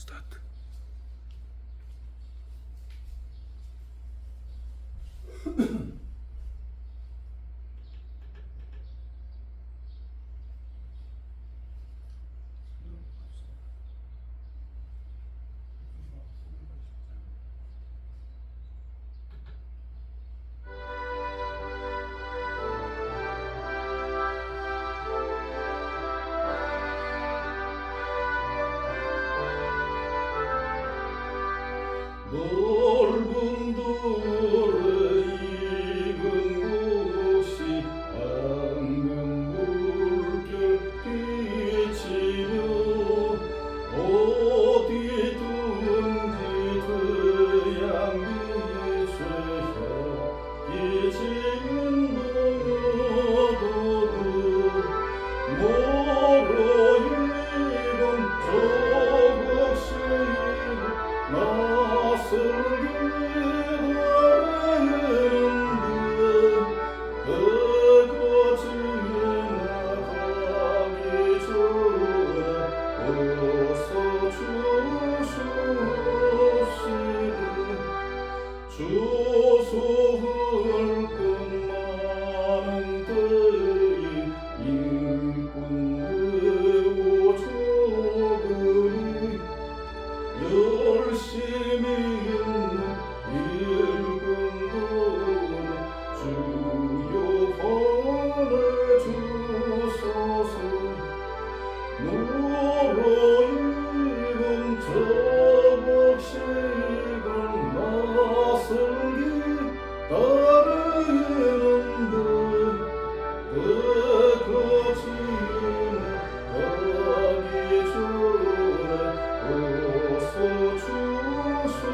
스타트. 넓은 돌에 익은 곳이 황금 물결 비치며 어디든지 태양 빛에 향기 지는 너도는 멀어 있는 저곡시를 낯설게 바라는데 해가 지나가기 전에 어서 주소시고 주소할 것 많은 때에 인꾼 되고 적으니 열심히 있는 일꾼들은 주여 보내주소서. 멀어 있는 저곡시간 낯설게 따르는데 해가 지나가기 전에 어서 주소시고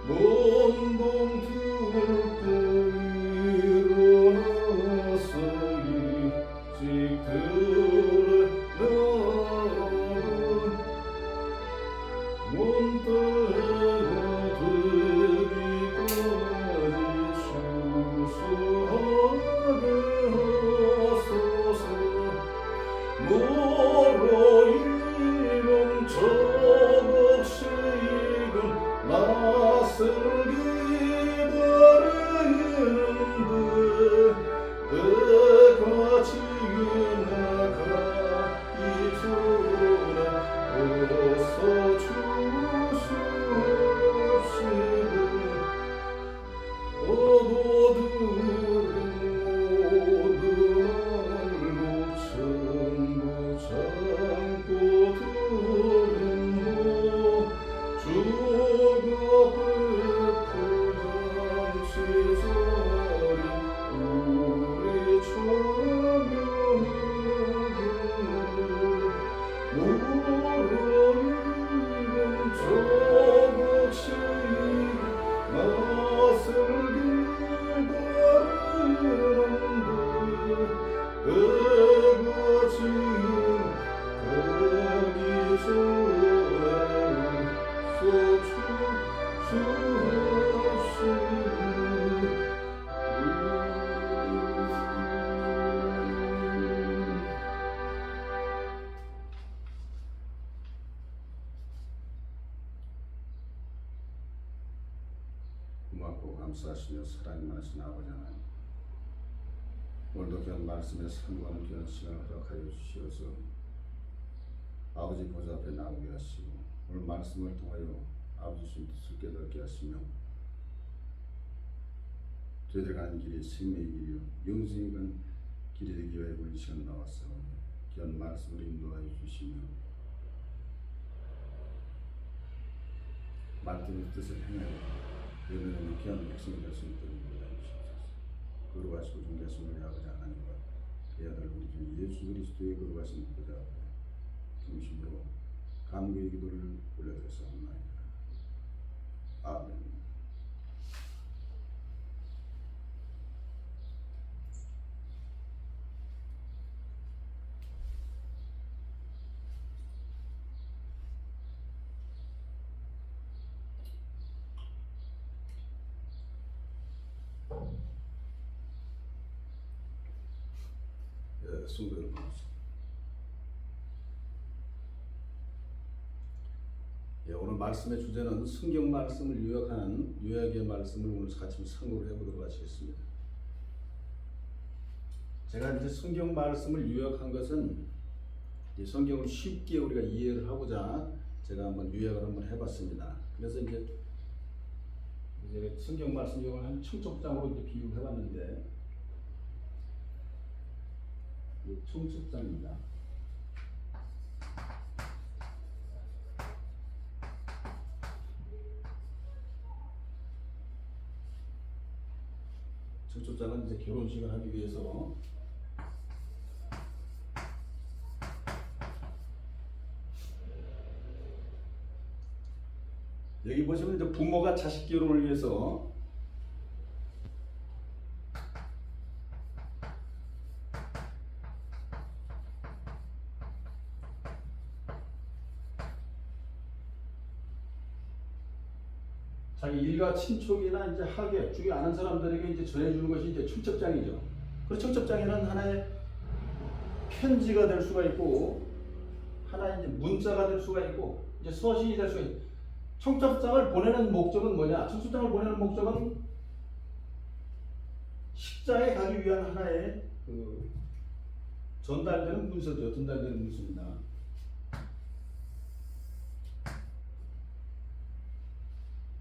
먼 봄 들을 때 일어나서 일찍 들어가는 먼 때가 되기까지 추수하게 하소서. 멀어 있는 저곡시간 낯설게 바라는데 해가 지나가기 전에 어서 주소시고 어도들은 모든 알고 전부 참고 들은 주가 베풀 잠시자리 우리 찬양하기를 멀어 있는 저곡시간 낯설게 바라는데 해가 지나가기 전에 고맙고 감사하시며 사랑이 많으신 아버지 하나님, 오늘도 귀한 말씀에 상고하는 귀한 시간을 허락하여 주시어서 아버지 보좌 앞에 나오게 하시고 오늘 말씀을 통하여 아버지 주신 뜻을 깨닫게 하시며 저희들 가는 길이 생명의 길이요 영생이 가는 길이 되기 위하여 우리 시간 나왔어 귀한 말씀을 인도하여 주시며 말씀의 뜻을 행하여 여러분의 귀한 백성이 될 수 있도록 인도하여 주시옵소서. 거룩하시고 존귀하신 우리 아버지 하나님과 그 아들 우리 주 예수 그리스도의 거룩하신 보좌 앞에 중심으로 간구의 기도를 올려드렸사옵나이다. 아멘. 성도 여러분, 오늘 말씀의 주제는 성경 말씀을 요약하는 요약의 말씀을 오늘 같이 상고를 해보도록 하시겠습니다. 제가 이제 성경 말씀을 요약한 것은 이 성경을 쉽게 우리가 이해를 하고자 제가 한번 요약을 한번 해봤습니다. 그래서 이제 성경 말씀 요약을 한 청첩장으로 이제 비유를 해봤는데, 청첩장입니다. 청첩장은 이제 결혼식을 하기 위해서 여기 보시면 이제 부모가 자식 결혼을 위해서 자기 일가 친족이나 이제 하객 중에 아는 사람들에게 이제 전해주는 것이 이제 청첩장이죠. 그 청첩장에는 하나의 편지가 될 수가 있고, 하나의 이제 문자가 될 수가 있고, 이제 서신이 될 수가 있고. 청첩장을 보내는 목적은 뭐냐? 청첩장을 보내는 목적은 식장에 가기 위한 하나의 전달되는 문서죠. 전달되는 문서입니다.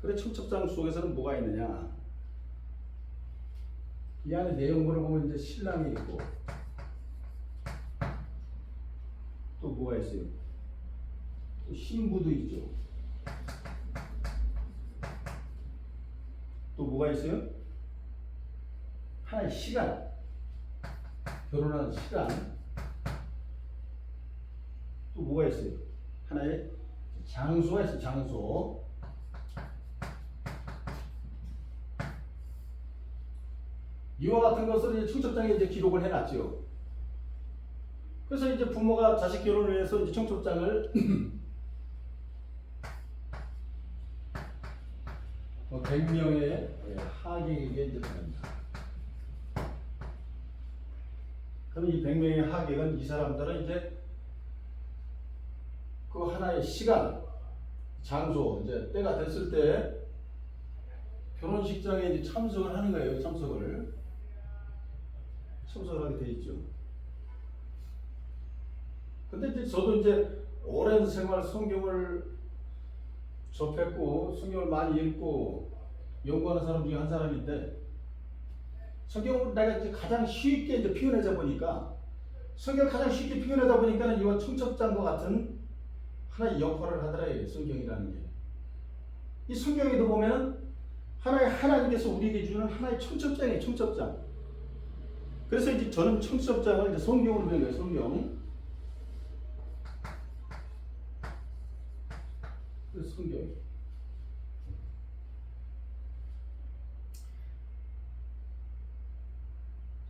그래, 청첩장 속에서는 뭐가 있느냐? 이 안에 내용물을 보면 이제 신랑이 있고, 또 뭐가 있어요? 또 신부도 있죠. 또 뭐가 있어요? 하나의 시간, 결혼하는 시간. 또 뭐가 있어요? 하나의 장소가 있어요. 장소. 이와 같은 것을 이제 청첩장에 이제 기록을 해놨죠. 그래서 이제 부모가 자식 결혼을 위해서 이제 청첩장을 100명의 하객에게 이제 보냅니다. 그럼 이 100명의 하객은, 이 사람들은 이제 그 하나의 시간, 장소, 이제 때가 됐을 때 결혼식장에 이제 참석을 하는 거예요. 참석을 하게 돼 있죠. 근데 이제 저도 이제 오랜 생활 성경을 접했고 성경을 많이 읽고 연구하는 사람 중에 한 사람인데, 성경을 내가 이제 가장 쉽게 이제 표현하다 보니까, 성경을 가장 쉽게 표현하다 보니까 이와 청첩장과 같은 하나의 역할을 하더라고요. 성경이라는 게. 이 성경에도 보면은 하나님께서 우리에게 주는 하나의 청첩장이에요. 청첩장. 그래서 이제 저는 청첩장을 이제 성경으로 배운 거예요. 성경. 성경.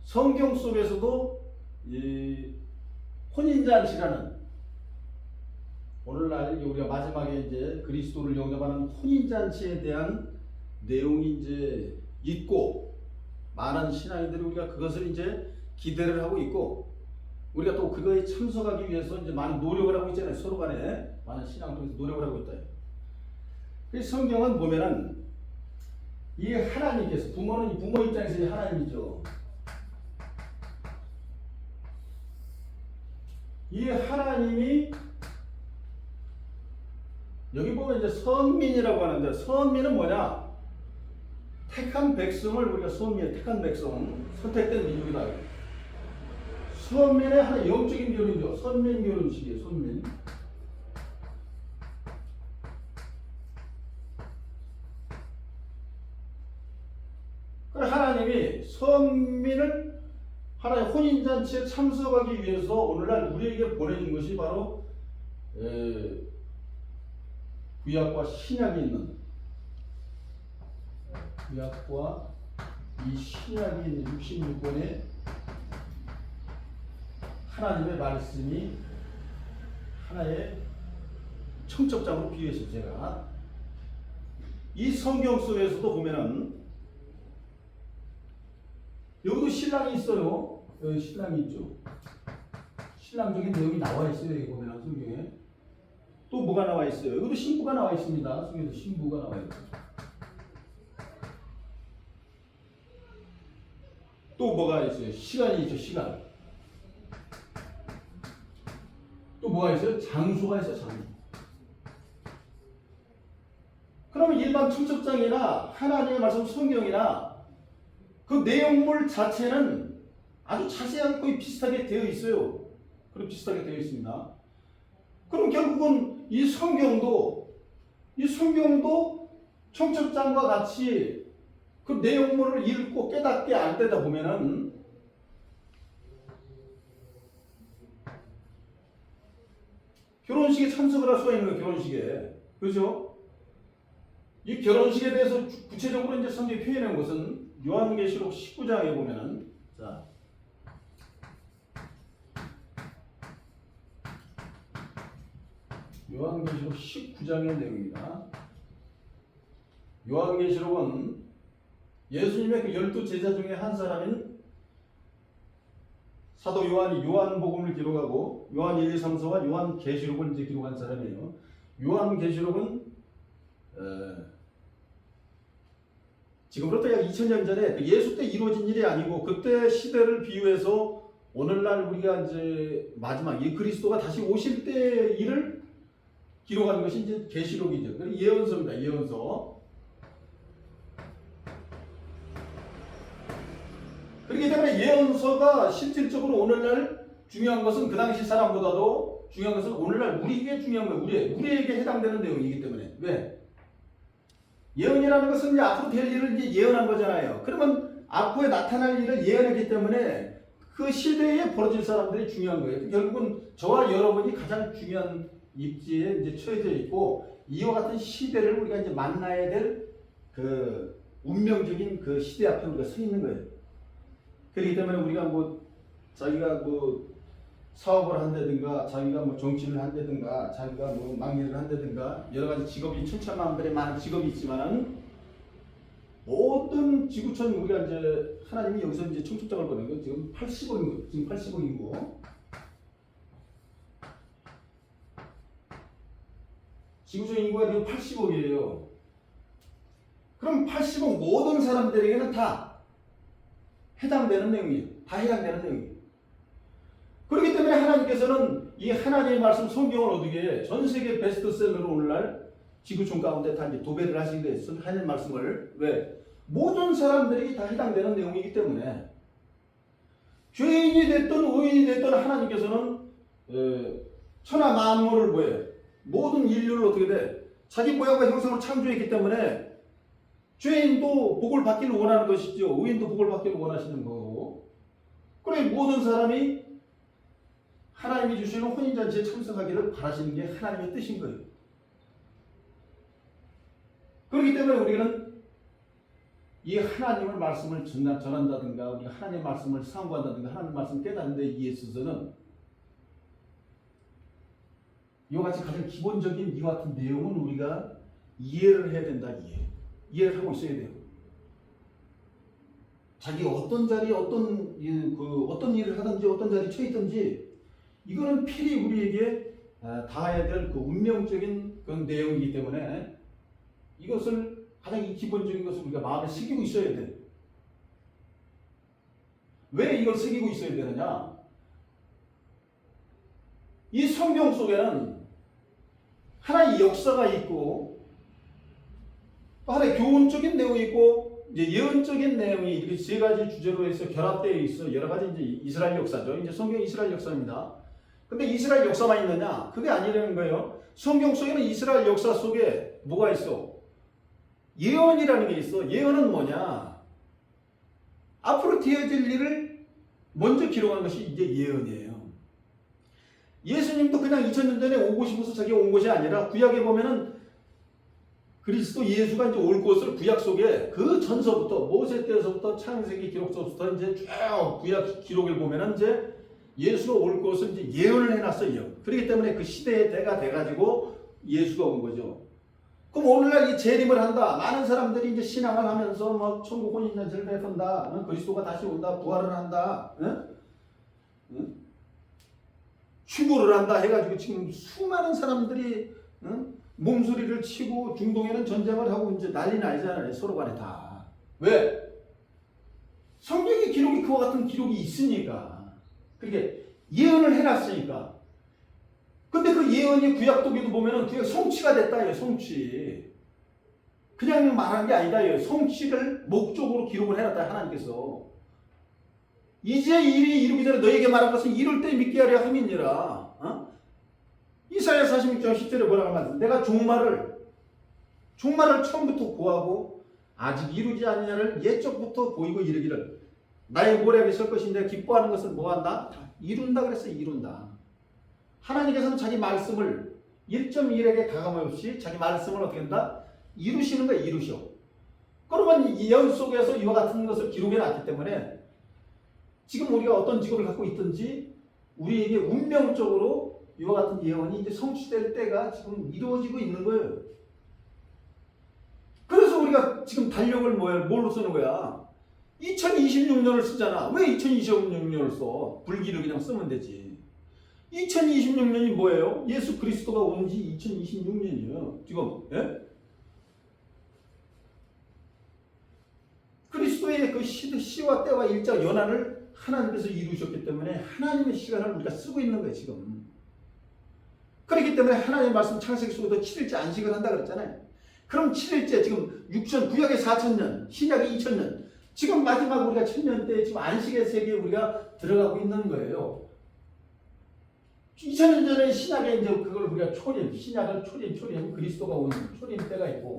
성경 속에서도 이 혼인잔치라는, 오늘날 우리가 마지막에 이제 그리스도를 영접하는 혼인잔치에 대한 내용이 이제 있고, 많은 신앙인들이 우리가 그것을 이제 기대를 하고 있고, 우리가 또 그거에 참석하기 위해서 이제 많이 노력을 하고 있잖아요. 서로 간에 많은 신앙을 통해서 노력을 하고 있다. 성경은 보면은 이 하나님께서, 부모는 부모 입장에서 하나님이죠. 이 하나님이, 여기 보면 이제 선민이라고 하는데, 선민은 뭐냐? 택한 백성을 우리가 선민, 택한 백성, 선택된 민족이다. 선민의 하나의 영적인 결혼이죠. 선민 결혼식이에요. 선민. 하나님이 선민을 하나의 혼인잔치에 참석하기 위해서 오늘날 우리에게 보내준 것이 바로 구약과 신약이 있는, 구약과 이 신약이 있는 66권의 하나님의 말씀이 하나의 청첩장으로 비유했어요. 제가 이 성경 속에서도 보면은 여기도 신랑이 있어요. 여기 신랑이 있죠. 신랑적인 내용이 나와 있어요. 여기 보면 성경에. 또 뭐가 나와 있어요? 여기도 신부가 나와 있습니다. 여기도 신부가 나와 있고. 또 뭐가 있어요? 시간이 있죠, 시간. 또 뭐가 있어요? 장소가 있어요, 장소. 그러면 일반 청첩장이나 하나님의 말씀 성경이나 그 내용물 자체는 아주 자세하게 거의 비슷하게 되어 있어요. 그럼 비슷하게 되어 있습니다. 그럼 결국은 이 성경도 청첩장과 같이 그 내용물을 읽고 깨닫게 안 되다 보면은 결혼식에 참석을 할 수가 있는 거예요. 결혼식에. 그렇죠? 이 결혼식에 대해서 구체적으로 이제 성경이 표현한 것은 요한계시록 19장에 보면은 자 요한계시록 19장의 내용입니다. 요한계시록은 예수님의 그 12제자 중에 한 사람인 사도 요한이 요한복음을 기록하고 요한 1, 2, 3, 4와 요한계시록을 이제 기록한 사람이에요. 요한계시록은 지금부터 약 2000년 전에 예수 때 이루어진 일이 아니고 그때 시대를 비유해서 오늘날 우리가 이제 마지막 이 그리스도가 다시 오실 때 일을 기록하는 것이 이제 계시록이죠. 예언서입니다. 예언서. 그렇기 때문에 예언서가 실질적으로 오늘날 중요한 것은 그 당시 사람보다도 중요한 것은 오늘날 우리에게 중요한 거예요. 우리에게 해당되는 내용이기 때문에. 왜? 예언이라는 것은 이제 앞으로 될 일을 이제 예언한 거잖아요. 그러면 앞으로 나타날 일을 예언했기 때문에 그 시대에 벌어질 사람들이 중요한 거예요. 결국은 저와 여러분이 가장 중요한 입지에 이제 처해져 있고 이와 같은 시대를 우리가 이제 만나야 될 그 운명적인 그 시대 앞에 우리가 서 있는 거예요. 그렇기 때문에 우리가 자기가 사업을 한다든가 자기가 정치를 한다든가 자기가 막일을 한다든가 여러 가지 직업이 천차만별의 많은 직업이 있지만은 모든 지구촌 우리가 이제 하나님이 여기서 이제 청첩장을 보낸 거 지금 80억인 거 지금 80억인 거 지구촌 인구가 지금 80억이에요. 그럼 80억 모든 사람들에게는 다 해당되는 내용이에요. 다 해당되는 내용이에요. 그렇기 때문에 하나님께서는 이 하나님의 말씀 성경을 어떻게 전 세계 베스트셀러로 오늘날 지구촌 가운데 다 이제 도배를 하시게 됐어요. 하나님 말씀을 왜? 모든 사람들이 다 해당되는 내용이기 때문에 죄인이 됐든 의인이 됐든 하나님께서는 천하 만물을 뭐예요? 모든 인류를 어떻게 돼? 자기 모양과 형상으로 창조했기 때문에 죄인도 복을 받기를 원하는 것이죠. 의인도 복을 받기를 원하시는 거고. 그래 모든 사람이 하나님이 주시는 혼인잔치에 참석하기를 바라시는 게 하나님의 뜻인 거예요. 그렇기 때문에 우리는 이 하나님의 말씀을 전한다든가 우리가 하나님의 말씀을 상고한다든가 하나님의 말씀을 깨닫는 데 있어서는 이와 같이 가장 기본적인 이와 같은 내용은 우리가 이해를 해야 된다. 이해를 하고 있어야 돼요. 자기가 어떤 자리에 어떤 일을 하든지 어떤 자리에 처해 있든지 이거는 필히 우리에게 닿아야 될 그 운명적인 그런 내용이기 때문에 이것을 가장 기본적인 것을 우리가 마음에 새기고 있어야 돼요. 왜 이걸 새기고 있어야 되느냐? 이 성경 속에는 하나의 역사가 있고 또 하나의 교훈적인 내용이 있고 이제 예언적인 내용이 이렇게 세 가지 주제로 해서 결합되어 있어. 여러 가지 이제 이스라엘 역사죠. 이제 성경 이스라엘 역사입니다. 근데 이스라엘 역사만 있느냐? 그게 아니라는 거예요. 성경 속에는 이스라엘 역사 속에 뭐가 있어? 예언이라는 게 있어. 예언은 뭐냐? 앞으로 되어질 일을 먼저 기록한 것이 이제 예언이에요. 예수님도 그냥 2000년 전에 오고 싶어서 자기가 온 것이 아니라 구약에 보면은 그리스도 예수가 이제 올 것을 구약 속에 그 전서부터 모세 때서부터 창세기 기록서부터 이제 쭉 구약 기록을 보면은 이제 예수가 올 것을 이제 예언을 해놨어요. 그렇기 때문에 그 시대의 때가 돼가지고 예수가 온 거죠. 그럼 오늘날 이 재림을 한다. 많은 사람들이 이제 신앙을 하면서 뭐 천국 혼인잔치를 베푼다. 그리스도가 다시 온다. 부활을 한다. 응? 추구를 한다 해가지고 지금 수많은 사람들이 응? 몸소리를 치고 중동에는 전쟁을 하고 이제 난리 나잖아요. 서로 간에 다. 왜? 성경의 기록이 그와 같은 기록이 있으니까. 그렇게 예언을 해놨으니까. 근데 그 예언이 구약독에도 보면은 그게 성취가 됐다. 성취. 그냥 말한 게 아니다. 성취를 목적으로 기록을 해놨다. 하나님께서. 이제 일이 이루기 전에 너에게 말한 것은 이룰 때 믿게 하려 함이니라. 어? 이사야 46장 10절에 뭐라고 말씀? 내가 종말을 처음부터 고하고 아직 이루지 않느냐를 옛적부터 보이고 이르기를 나의 모략에 설 것인데 기뻐하는 것은 뭐한다? 이룬다 그랬어. 이룬다. 하나님께서는 자기 말씀을 1.1에게 가감없이 자기 말씀을 어떻게 한다? 이루시는 거예요. 이루셔. 그러면 이 예언 속에서 이와 같은 것을 기록해 놨기 때문에 지금 우리가 어떤 직업을 갖고 있든지 우리에게 운명적으로 이와 같은 예언이 이제 성취될 때가 지금 이루어지고 있는 거예요. 그래서 우리가 지금 달력을 뭘로 쓰는 거야? 2026년을 쓰잖아. 왜 2026년을 써? 불기를 그냥 쓰면 되지. 2026년이 뭐예요? 예수 그리스도가 온 지 2026년이에요. 지금. 예? 그리스도의 그 시와 때와 일자 연한을 하나님께서 이루셨기 때문에 하나님의 시간을 우리가 쓰고 있는 거예요. 지금. 그렇기 때문에 하나님의 말씀 창세기 속에도 7일째 안식을 한다 그랬잖아요. 그럼 7일째 지금 6천 구약의 4,000년, 신약의 2,000년, 지금 마지막 우리가 1,000년 때 지금 안식의 세계에 우리가 들어가고 있는 거예요. 2000년 전에 신약에 이제 그걸 우리가 신약을 초림, 그리스도가 온 초림 때가 있고,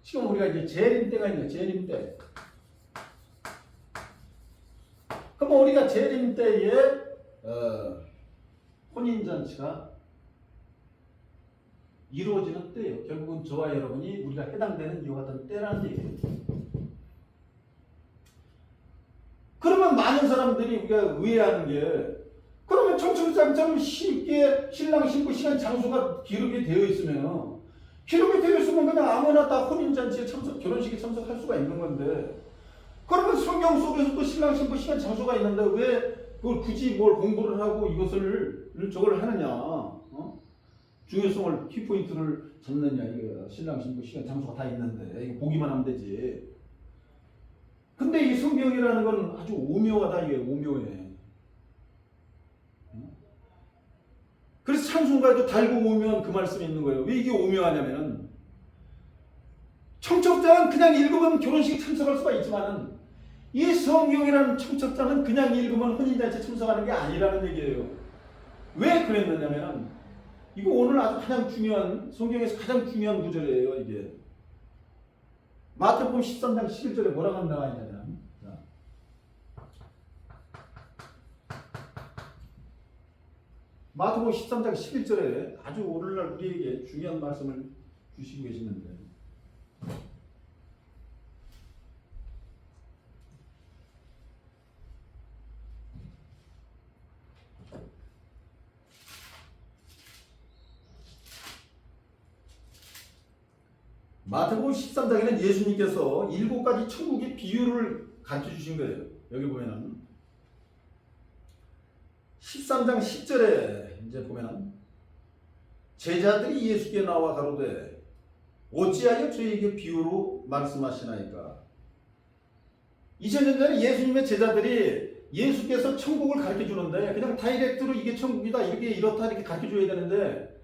지금 우리가 이제 재림 때가 있는 재림 때. 그럼 우리가 재림 때에 혼인잔치가 이루어지는 때예요. 결국은 저와 여러분이 우리가 해당되는 이와 같은 때라는 얘기예요. 그러면 많은 사람들이 우리가 의아하는 게, 그러면 청첩장처럼 쉽게 신랑 신부 시간 장소가 기록이 되어 있으면 그냥 아무나 다 혼인잔치에 결혼식에 참석할 수가 있는 건데, 그러면 성경 속에서도 신랑 신부 시간 장소가 있는데 왜 그걸 굳이 뭘 공부를 하고 저걸 하느냐? 어? 중요성을 키포인트를 잡느냐? 이게 신랑 신부 시간 장소가 다 있는데 이거 보기만 하면 되지. 근데 이 성경이라는 건 아주 오묘하다. 이게 오묘해. 그래서 찬송가에도 달고 오묘한 그 말씀이 있는 거예요. 왜 이게 오묘하냐면은, 청첩장은 그냥 읽으면 결혼식에 참석할 수가 있지만은 이 성경이라는 청첩장은 그냥 읽으면 혼인잔치에 참석하는 게 아니라는 얘기예요. 왜 그랬느냐면은, 이거 오늘 아주 가장 중요한, 성경에서 가장 중요한 구절이에요. 이게 마태복음 13장 11절에 뭐라고 나와 있냐면, 마태복음 13장 11절에 아주 오늘날 우리에게 중요한 말씀을 주시고 계시는데, 마태복음 13장에는 예수님께서 7가지 천국의 비유를 가르쳐 주신 거예요. 여기 보면은 13장 10절에 이제 보면은 제자들이 예수께 나와 가로되 어찌하여 저희에게 비유로 말씀하시나이까. 2000년 전에 예수님의 제자들이 예수께서 천국을 가르쳐 주는데 그냥 다이렉트로 이게 천국이다 이렇다 이렇게 가르쳐 줘야 되는데,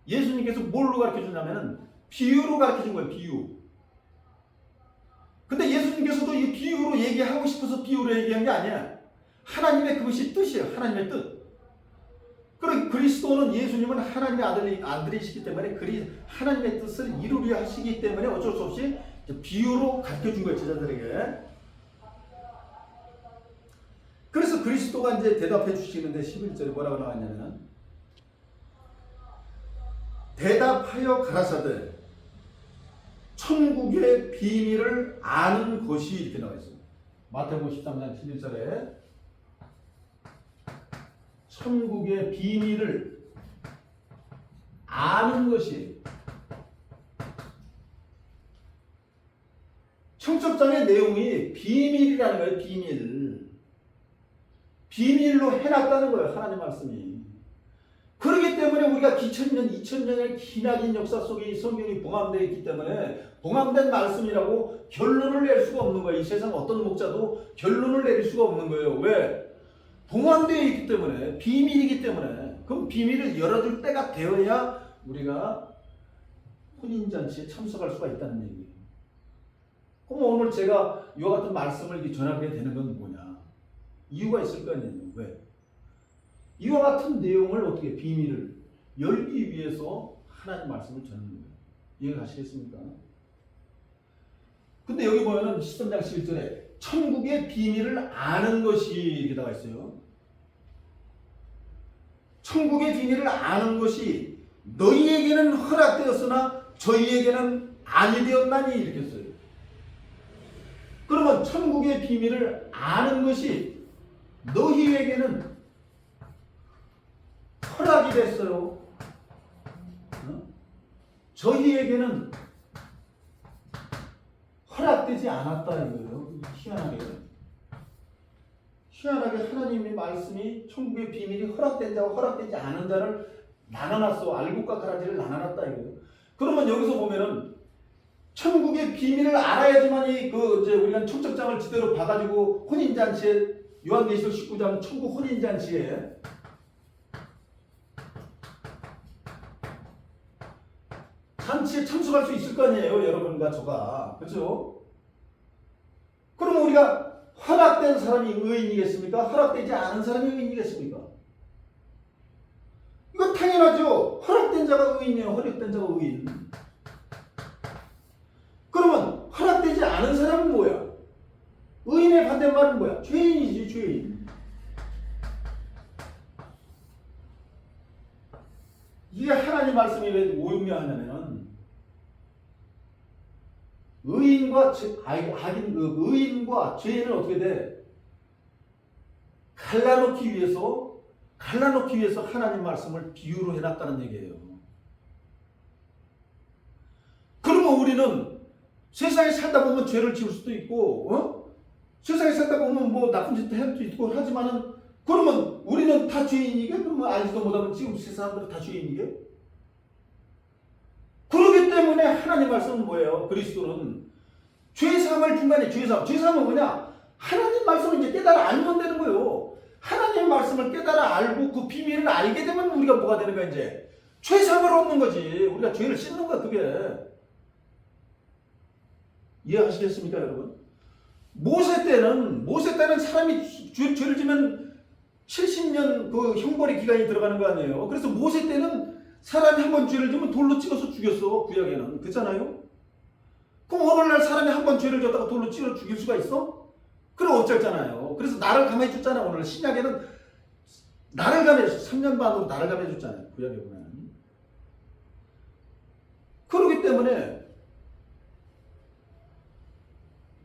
예수님께서 뭘로 가르쳐 주냐면은 비유로 가르쳐 준 거예요. 비유. 근데 예수님께서도 이 비유로 얘기하고 싶어서 비유로 얘기한 게 아니야. 하나님의 그것이 뜻이에요. 하나님의 뜻. 그리고 그리스도는, 예수님은 하나님의 아들이시기 때문에 하나님의 뜻을 이루려 하시기 때문에 어쩔 수 없이 비유로 가르쳐 준 거예요. 제자들에게. 그래서 그리스도가 이제 대답해 주시는데 11절에 뭐라고 나왔냐면, 대답하여 가라사대 천국의 비밀을 아는 것이, 이렇게 나와 있습니다. 마태복음 13장 11절에 천국의 비밀을 아는 것이, 청첩장의 내용이 비밀이라는 거예요. 비밀로 해놨다는 거예요. 하나님 말씀이. 그렇기 때문에 우리가 기천년, 2000년의 기나긴 역사 속에 이 성경이 봉함되어 있기 때문에 봉함된 말씀이라고 결론을 낼 수가 없는 거예요. 이 세상 어떤 목자도 결론을 내릴 수가 없는 거예요. 왜? 봉함되어 있기 때문에, 비밀이기 때문에. 그럼 비밀을 열어줄 때가 되어야 우리가 혼인잔치에 참석할 수가 있다는 얘기예요. 그럼 오늘 제가 이와 같은 말씀을 이렇게 전하게 되는 건 뭐냐? 이유가 있을 거 아니에요. 왜? 이와 같은 내용을 어떻게 비밀을 열기 위해서 하나님 말씀을 전하는 거예요. 이해 가시겠습니까? 근데 여기 보면은 13장 11절에 천국의 비밀을 아는 것이 이렇게 나와 있어요. 천국의 비밀을 아는 것이 너희에게는 허락되었으나 저희에게는 아니 되었나니 이렇게 써요. 그러면 천국의 비밀을 아는 것이 너희에게는 허락이 됐어요. 저희에게는 허락되지 않았다 이거예요. 희한하게 하나님의 말씀이 천국의 비밀이 허락된 자와 허락되지 않은 자를 나눠놨어. 알곡과 가라지를 나눠놨다 이거예요. 그러면 여기서 보면은 천국의 비밀을 알아야지만이 이제 우리가 청첩장을 제대로 봐가지고 혼인잔치에 요한계시록 19장 천국 혼인잔치에 잔치에 참석할 수 있을 거 아니에요, 여러분과 저가. 그렇죠? 그럼 우리가 허락된 사람이 의인이겠습니까? 허락되지 않은 사람이 의인이겠습니까? 이거 당연하죠. 허락된 자가 의인이에요. 허락된 자가 의인. 그러면 허락되지 않은 사람은 뭐야? 의인의 반대말은 뭐야? 죄인이지, 죄인. 이게 하나님 말씀이 왜 오용량하냐면은 의인과 죄인을 어떻게 돼? 갈라놓기 위해서 하나님 말씀을 비유로 해놨다는 얘기예요. 그러면 우리는 세상에 살다 보면 죄를 지을 수도 있고, 세상에 살다 보면 뭐 나쁜 짓도 할 수도 있고 하지만은 그러면 우리는 다 죄인이게? 그러면 알지도 못하면 지금 세상들은 다 죄인이게? 그렇기 때문에 하나님 말씀은 뭐예요? 그리스도는 죄사함을 중간에 죄사함은 뭐냐? 하나님 말씀을 이제 깨달아 알면 되는 거예요. 하나님 말씀을 깨달아 알고 그 비밀을 알게 되면 우리가 뭐가 되는 거야 이제? 죄사함을 얻는 거지. 우리가 죄를 씻는 거야 그게. 이해하시겠습니까 여러분? 모세 때는 사람이 죄를 지면 70년 그 형벌의 기간이 들어가는 거 아니에요. 그래서 모세 때는 사람이 한 번 죄를 지면 돌로 찍어서 죽였어. 구약에는. 그렇잖아요? 그럼 오늘날 사람이 한 번 죄를 졌다가 돌로 찍어 죽일 수가 있어? 그럼 어쩔잖아요. 그래서 나를 감해 줬잖아. 오늘 신약에는 나를 감해 줬어. 3년 반으로 나를 감해 줬잖아요. 구약에 보면. 그렇기 때문에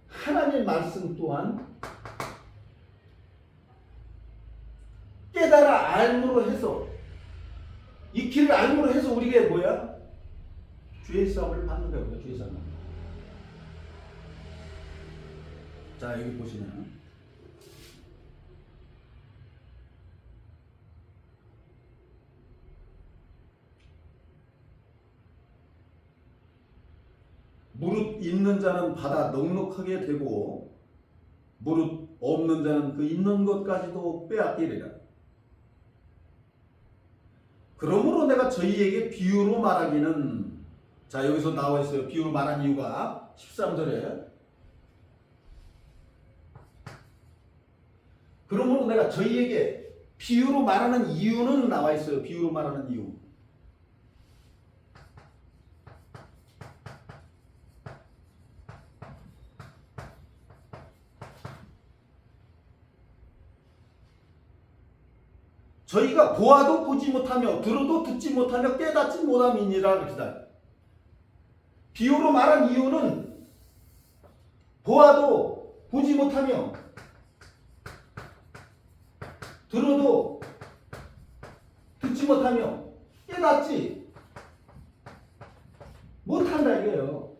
하나님의 말씀 또한 깨달아 알므로 해서 익히를 알므로 해서 우리가 뭐야? 죄의 싸움을 받는 거야. 죄의 싸움. 자 여기 보시면 무릇 있는 자는 받아 넉넉하게 되고 무릇 없는 자는 그 있는 것까지도 빼앗기리라. 그러므로 내가 저희에게 비유로 말하기는, 자 여기서 나와 있어요. 비유로 말한 이유가 13절에 그러므로 내가 저희에게 비유로 말하는 이유는 나와 있어요. 비유로 말하는 이유. 저희가 보아도 보지 못하며 들어도 듣지 못하며 깨닫지 못함이니라 그럽니다. 비유로 말한 이유는 보아도 보지 못하며 들어도 듣지 못하며 깨닫지 못한다 이거예요.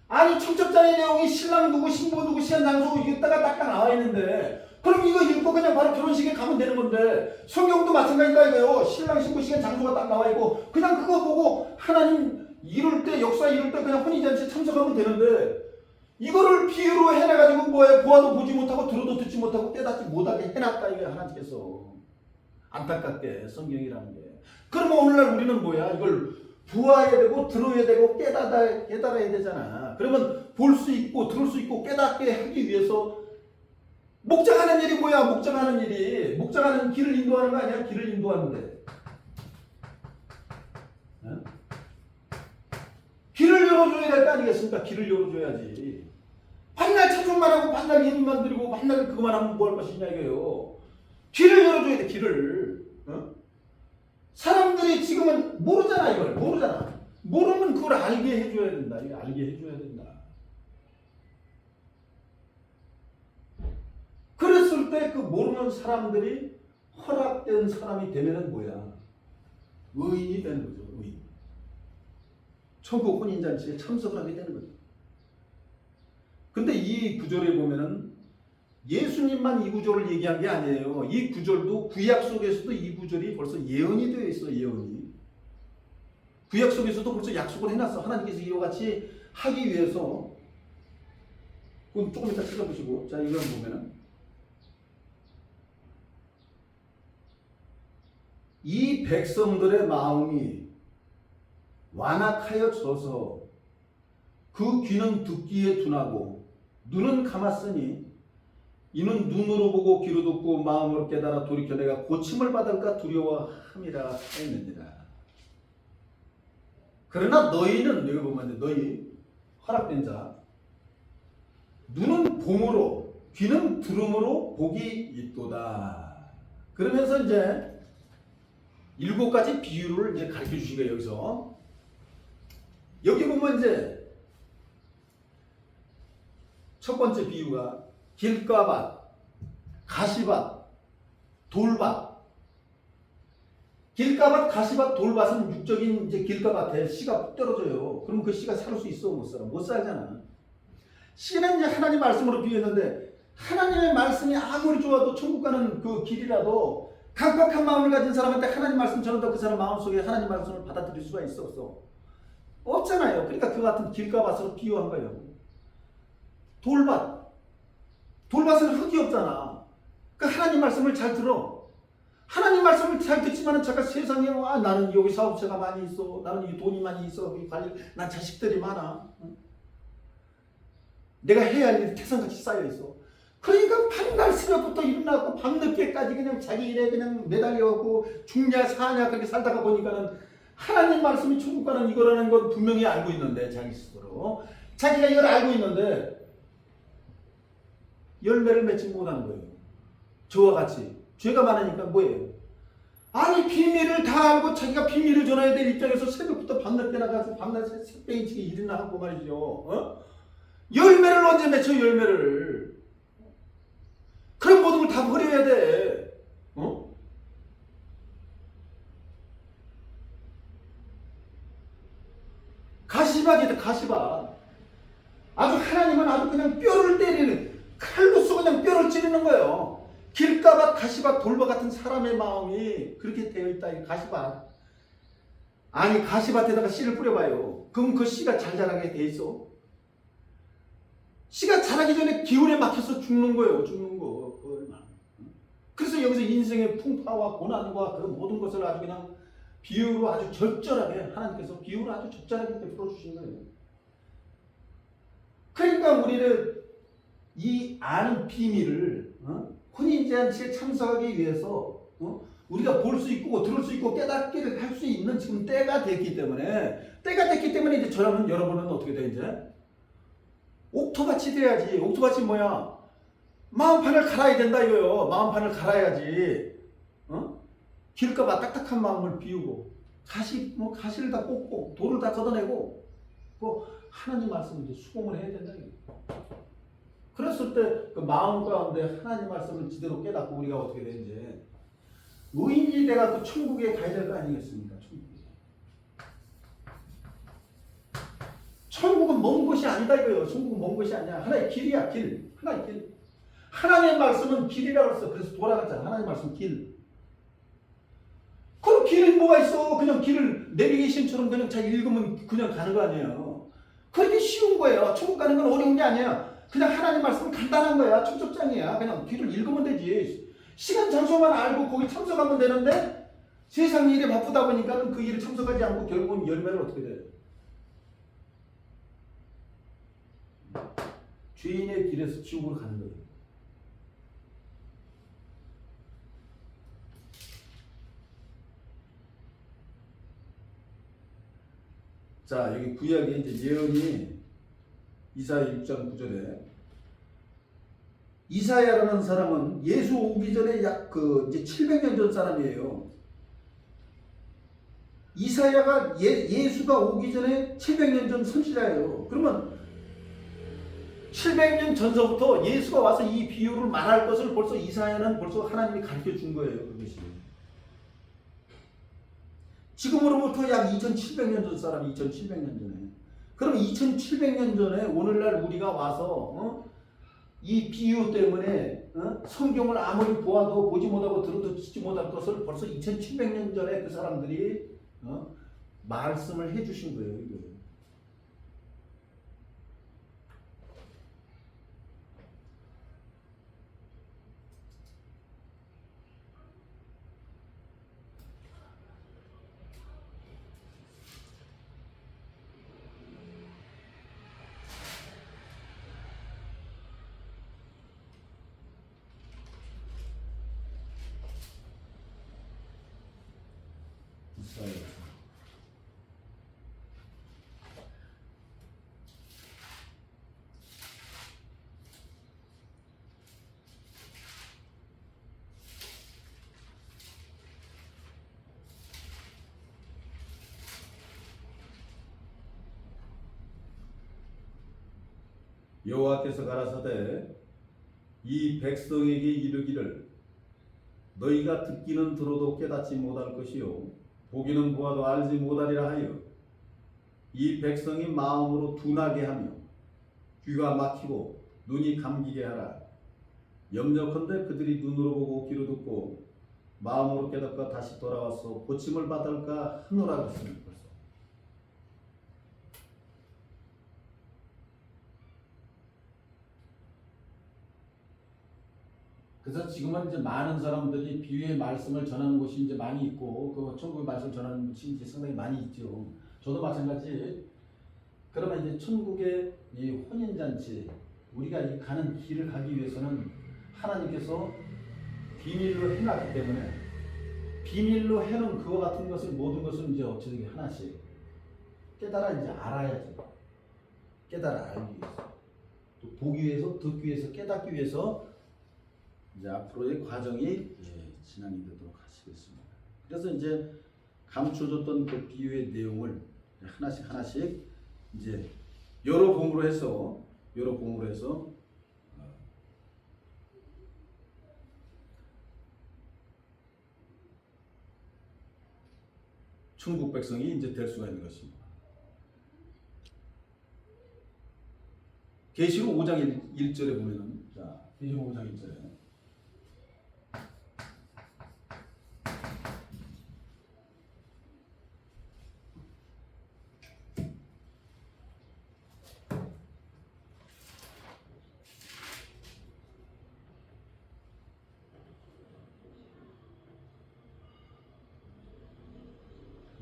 아니 청첩장의 내용이 신랑 누구 신부 누구 시한 장소 이겼다가 딱 나와 있는데 그럼 이거 읽고 듣고 그냥 바로 결혼식에 가면 되는 건데 성경도 마찬가지다 이거예요. 신랑 신부 시간 장소가 딱 나와 있고 그냥 그거 보고 하나님 이룰 때 역사 이룰 때 그냥 혼인잔치에 참석하면 되는데 이거를 비유로 해놔가지고 뭐예요? 보아도 보지 못하고 들어도 듣지 못하고 깨닫지 못하게 해놨다 이게 하나님께서. 안타깝게 성경이라는 게. 그러면 오늘날 우리는 뭐야? 이걸 보아야 되고 들어야 되고 깨달아야 되잖아. 그러면 볼 수 있고 들을 수 있고 깨닫게 하기 위해서 목장하는 일이 뭐야? 목장하는 일이 목장하는 길을 인도하는 거 아니야? 길을 인도하는데 어? 길을 열어줘야 될 거 아니겠습니까? 길을 열어줘야지. 반날 찬송만 하고 반날 예물만 드리고 반날 그거만 하면 뭐 할 것이냐 이거예요. 길을 열어줘야 돼. 길을. 어? 사람들이 지금은 모르잖아. 이걸 모르잖아. 모르면 그걸 알게 해줘야 된다. 이거 알게 해줘야 된다. 그랬을 때 그 모르는 사람들이 허락된 사람이 되면은 뭐야? 의인이 되는 거죠. 의인. 천국 혼인잔치에 참석을 하게 되는 거죠. 근데 이 구절에 보면은 예수님만 이 구절을 얘기한 게 아니에요. 이 구절도 구약 속에서도 이 구절이 벌써 예언이 되어 있어. 예언이. 구약 속에서도 벌써 약속을 해놨어. 하나님께서 이와 같이 하기 위해서. 그럼 조금 이따 찾아보시고. 자, 이걸 보면은 이 백성들의 마음이 완악하여 져서 그 귀는 듣기에 둔하고 눈은 감았으니 이는 눈으로 보고 귀로 듣고 마음으로 깨달아 돌이켜 내가 고침을 받을까 두려워함이라 했느니라. 그러나 너희는 여기 보면 너희 허락된 자 눈은 봄으로 귀는 들음으로 복이 있도다. 그러면서 이제 7가지 비유를 이제 가르쳐 주시고 여기서 여기 보면 이제 첫 번째 비유가 길가밭, 가시밭, 돌밭. 길가밭, 가시밭, 돌밭은 육적인 이제 길가밭에 씨가 떨어져요. 그럼 그 씨가 살 수 있어? 못 살아? 못 살잖아. 씨는 이제 하나님 말씀으로 비유했는데 하나님의 말씀이 아무리 좋아도 천국 가는 그 길이라도 강팍한 마음을 가진 사람한테 하나님 말씀 전한다고 그 사람 마음속에 하나님 말씀을 받아들일 수가 있어? 없어? 없잖아요. 그러니까 그 같은 길가밭으로 비유한 거예요. 돌밭. 돌밭은 흙이 없잖아. 그러니까 하나님 말씀을 잘 들어. 하나님 말씀을 잘 듣지만은 잠깐 세상에 나는 여기 사업체가 많이 있어. 나는 이 돈이 많이 있어. 관리, 난 자식들이 많아. 내가 해야 할 일이 태산같이 쌓여 있어. 그러니까 밤날 새벽부터 일어나고 밤늦게까지 그냥 자기 일에 그냥 매달려갖고 죽냐 사냐 그렇게 살다가 보니까는 하나님 말씀이 천국 가는 이거라는 건 분명히 알고 있는데 자기 스스로 자기가 이걸 알고 있는데 열매를 맺지 못하는 거예요. 저와 같이 죄가 많으니까 뭐예요? 아니 비밀을 다 알고 자기가 비밀을 전해야 될 입장에서 새벽부터 밤늦게 나가서 밤낮 새벽 일찍이 일이나 하고 말이죠. 어? 열매를 언제 맺혀 열매를? 그런 모든 걸 다 버려야 돼. 어? 가시밭이다 가시밭. 아주 하나님은 아주 그냥 뼈를 때리는 칼로 쏘고 그냥 뼈를 찌르는 거예요. 길가밭, 가시밭, 돌밭 같은 사람의 마음이 그렇게 되어 있다. 이 가시밭. 아니 가시밭에다가 씨를 뿌려봐요. 그럼 그 씨가 잘 자라게 돼 있어? 씨가 자라기 전에 기운에 막혀서 죽는 거예요. 죽는 거. 그래서 여기서 인생의 풍파와 고난과 그 모든 것을 아주 그냥 비유로 아주 적절하게 하나님께서 비유로 아주 적절하게 베풀어 주신 거예요. 그러니까 우리는 이 아는 비밀을 혼인잔치에 참석하기 위해서 우리가 볼 수 있고 들을 수 있고 깨닫게 할 수 있는 지금 때가 됐기 때문에 이제 여러분은 어떻게 돼 이제? 옥토밭이 돼야지. 옥토밭이 뭐야? 마음판을 갈아야 된다 이거요. 마음판을 갈아야지. 길가봐 딱딱한 마음을 비우고 가시를 다 꽂고 돌을 다 걷어내고 하나님 말씀을 이제 수긍을 해야 된다 이거. 그랬을 때 그 마음 가운데 하나님 말씀을 제대로 깨닫고 우리가 어떻게 되는지 의인이 돼갖고 천국에 가야 될 거 아니겠습니까? 천국은 먼 곳이 아니다 이거예요. 천국은 먼 곳이 아니야. 하나의 길이야 길. 하나의 길. 하나님의 말씀은 길이라고 했어. 그래서 돌아갔잖아. 하나님의 말씀 길. 그럼 길이 뭐가 있어? 그냥 길을 내비게이션처럼 그냥 잘 읽으면 그냥 가는 거 아니에요. 그렇게 쉬운 거예요. 천국 가는 건 어려운 게 아니야. 그냥 하나님 말씀은 간단한 거야. 청첩장이야. 그냥 길을 읽으면 되지. 시간 장소만 알고 거기 참석하면 되는데 세상 일에 바쁘다 보니까 그 일에 참석하지 않고 결국은 열매를 어떻게 돼? 죄인의 길에서 지옥으로 가는 거예요. 자, 여기 구약에 이제 예언이 이사야 6장 9절에 이사야라는 사람은 예수 오기 전에 약 이제 700년 전 사람이에요. 이사야가 예수가 오기 전에 700년 전 선지자예요. 그러면 700년 전서부터 예수가 와서 이 비유를 말할 것을 벌써 이사야는 벌써 하나님이 가르쳐 준 거예요. 그것이. 지금으로부터 약 2700년 전 사람이 2700년 전에. 그럼 2700년 전에 오늘날 우리가 와서 이 비유 때문에 성경을 아무리 보아도 보지 못하고 들어도 듣지 못할 것을 벌써 2700년 전에 그 사람들이 말씀을 해주신 거예요. 이거. 여호와께서 가라사대 이 백성에게 이르기를 너희가 듣기는 들어도 깨닫지 못할 것이요 보기는 보아도 알지 못하리라 하여 이 백성이 마음으로 둔하게 하며 귀가 막히고 눈이 감기게 하라. 염려컨대 그들이 눈으로 보고 귀로 듣고 마음으로 깨닫고 다시 돌아와서 고침을 받을까 하노라 그랬습니다. 그래서 지금은 이제 많은 사람들이 비유의 말씀을 전하는 곳이 이제 많이 있고, 그 천국의 말씀을 전하는 곳이 이제 상당히 많이 있죠. 저도 마찬가지. 그러면 이제 천국의 이 혼인잔치, 우리가 이 가는 길을 가기 위해서는 하나님께서 비밀로 해놨기 때문에 비밀로 해놓은 그와 같은 것을 모든 것을 이제 어쩌게 하나씩 깨달아 이제 알아야지. 깨달아 알기 위해서, 또 보기 위해서, 듣기 위해서, 깨닫기 위해서. 이제 앞으로의 과정이 진행이 되도록 하시겠습니다. 그래서 이제 감춰줬던 그 비유의 내용을 하나씩 이제 여러 봉으로 해서 천국 백성이 이제 될 수가 있는 것입니다. 계시록 5장 1절에 보면은, 자, 계시록 5장 1절에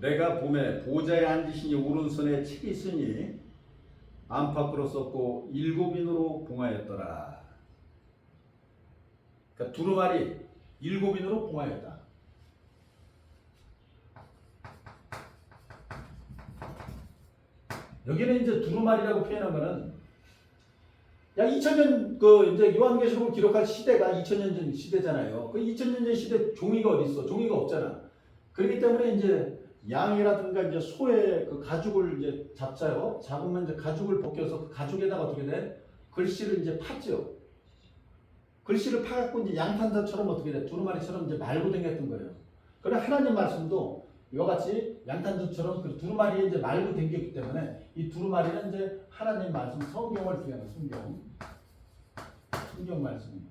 내가 봄에 보좌에 앉으시니 오른손에 책이 있으니 안팎으로 썼고 7인으로 봉하였더라. 그러니까 두루마리 7인으로 봉하였다. 여기는 이제 두루마리라고 표현한 거는 약 2000년 그 이제 요한계시록을 기록할 시대가 2000년 전 시대잖아요. 그 2000년 전 시대 종이가 어디 있어? 종이가 없잖아. 그렇기 때문에 이제 양이라든가 이제 소의 그 가죽을 이제 잡자요. 잡으면 이제 가죽을 벗겨서 그 가죽에다가 어떻게 돼? 글씨를 이제 팠죠. 글씨를 파갖고 이제 양탄자처럼 어떻게 돼? 두루마리처럼 이제 말고 댕겼던 거예요. 그래 하나님 말씀도 이와 같이 양탄자처럼 그 두루마리에 이제 말고 댕겼기 때문에 이 두루마리는 이제 하나님 말씀 성경을 표현하는 성경 말씀.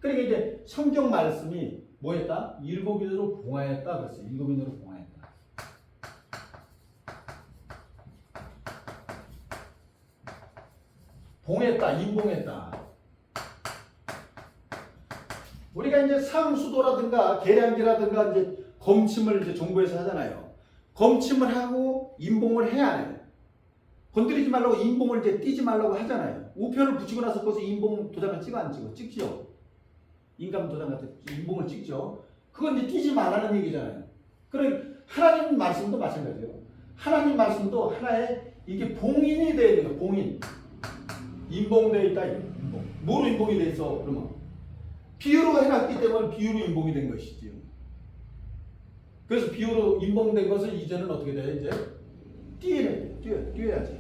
그러니까 이제 성경 말씀이 뭐였다? 일곱인으로 봉하였다 그랬어요. 일곱인으로 봉하였다. 봉했다, 인봉했다. 우리가 이제 상수도라든가 계량기라든가 이제 검침을 이제 정부에서 하잖아요. 검침을 하고 인봉을 해야 해요. 건드리지 말라고 인봉을 이제 띄지 말라고 하잖아요. 우표를 붙이고 나서 거기서 인봉 도장을 찍어 안 찍어? 찍죠. 인감 도장 같은 인봉을 찍죠. 그건 이제 띄지 말라는 얘기잖아요. 그래 하나님 말씀도 마찬가지예요. 하나님 말씀도 하나의 이게 봉인이 되어 있는 거예요. 봉인. 인봉되어 있다. 인봉. 뭐로 인봉이 돼 있어? 그러면 비유로 해놨기 때문에 비유로 인봉이 된 것이지요. 그래서 비유로 인봉된 것을 이제는 어떻게 돼? 이제 띄어야지.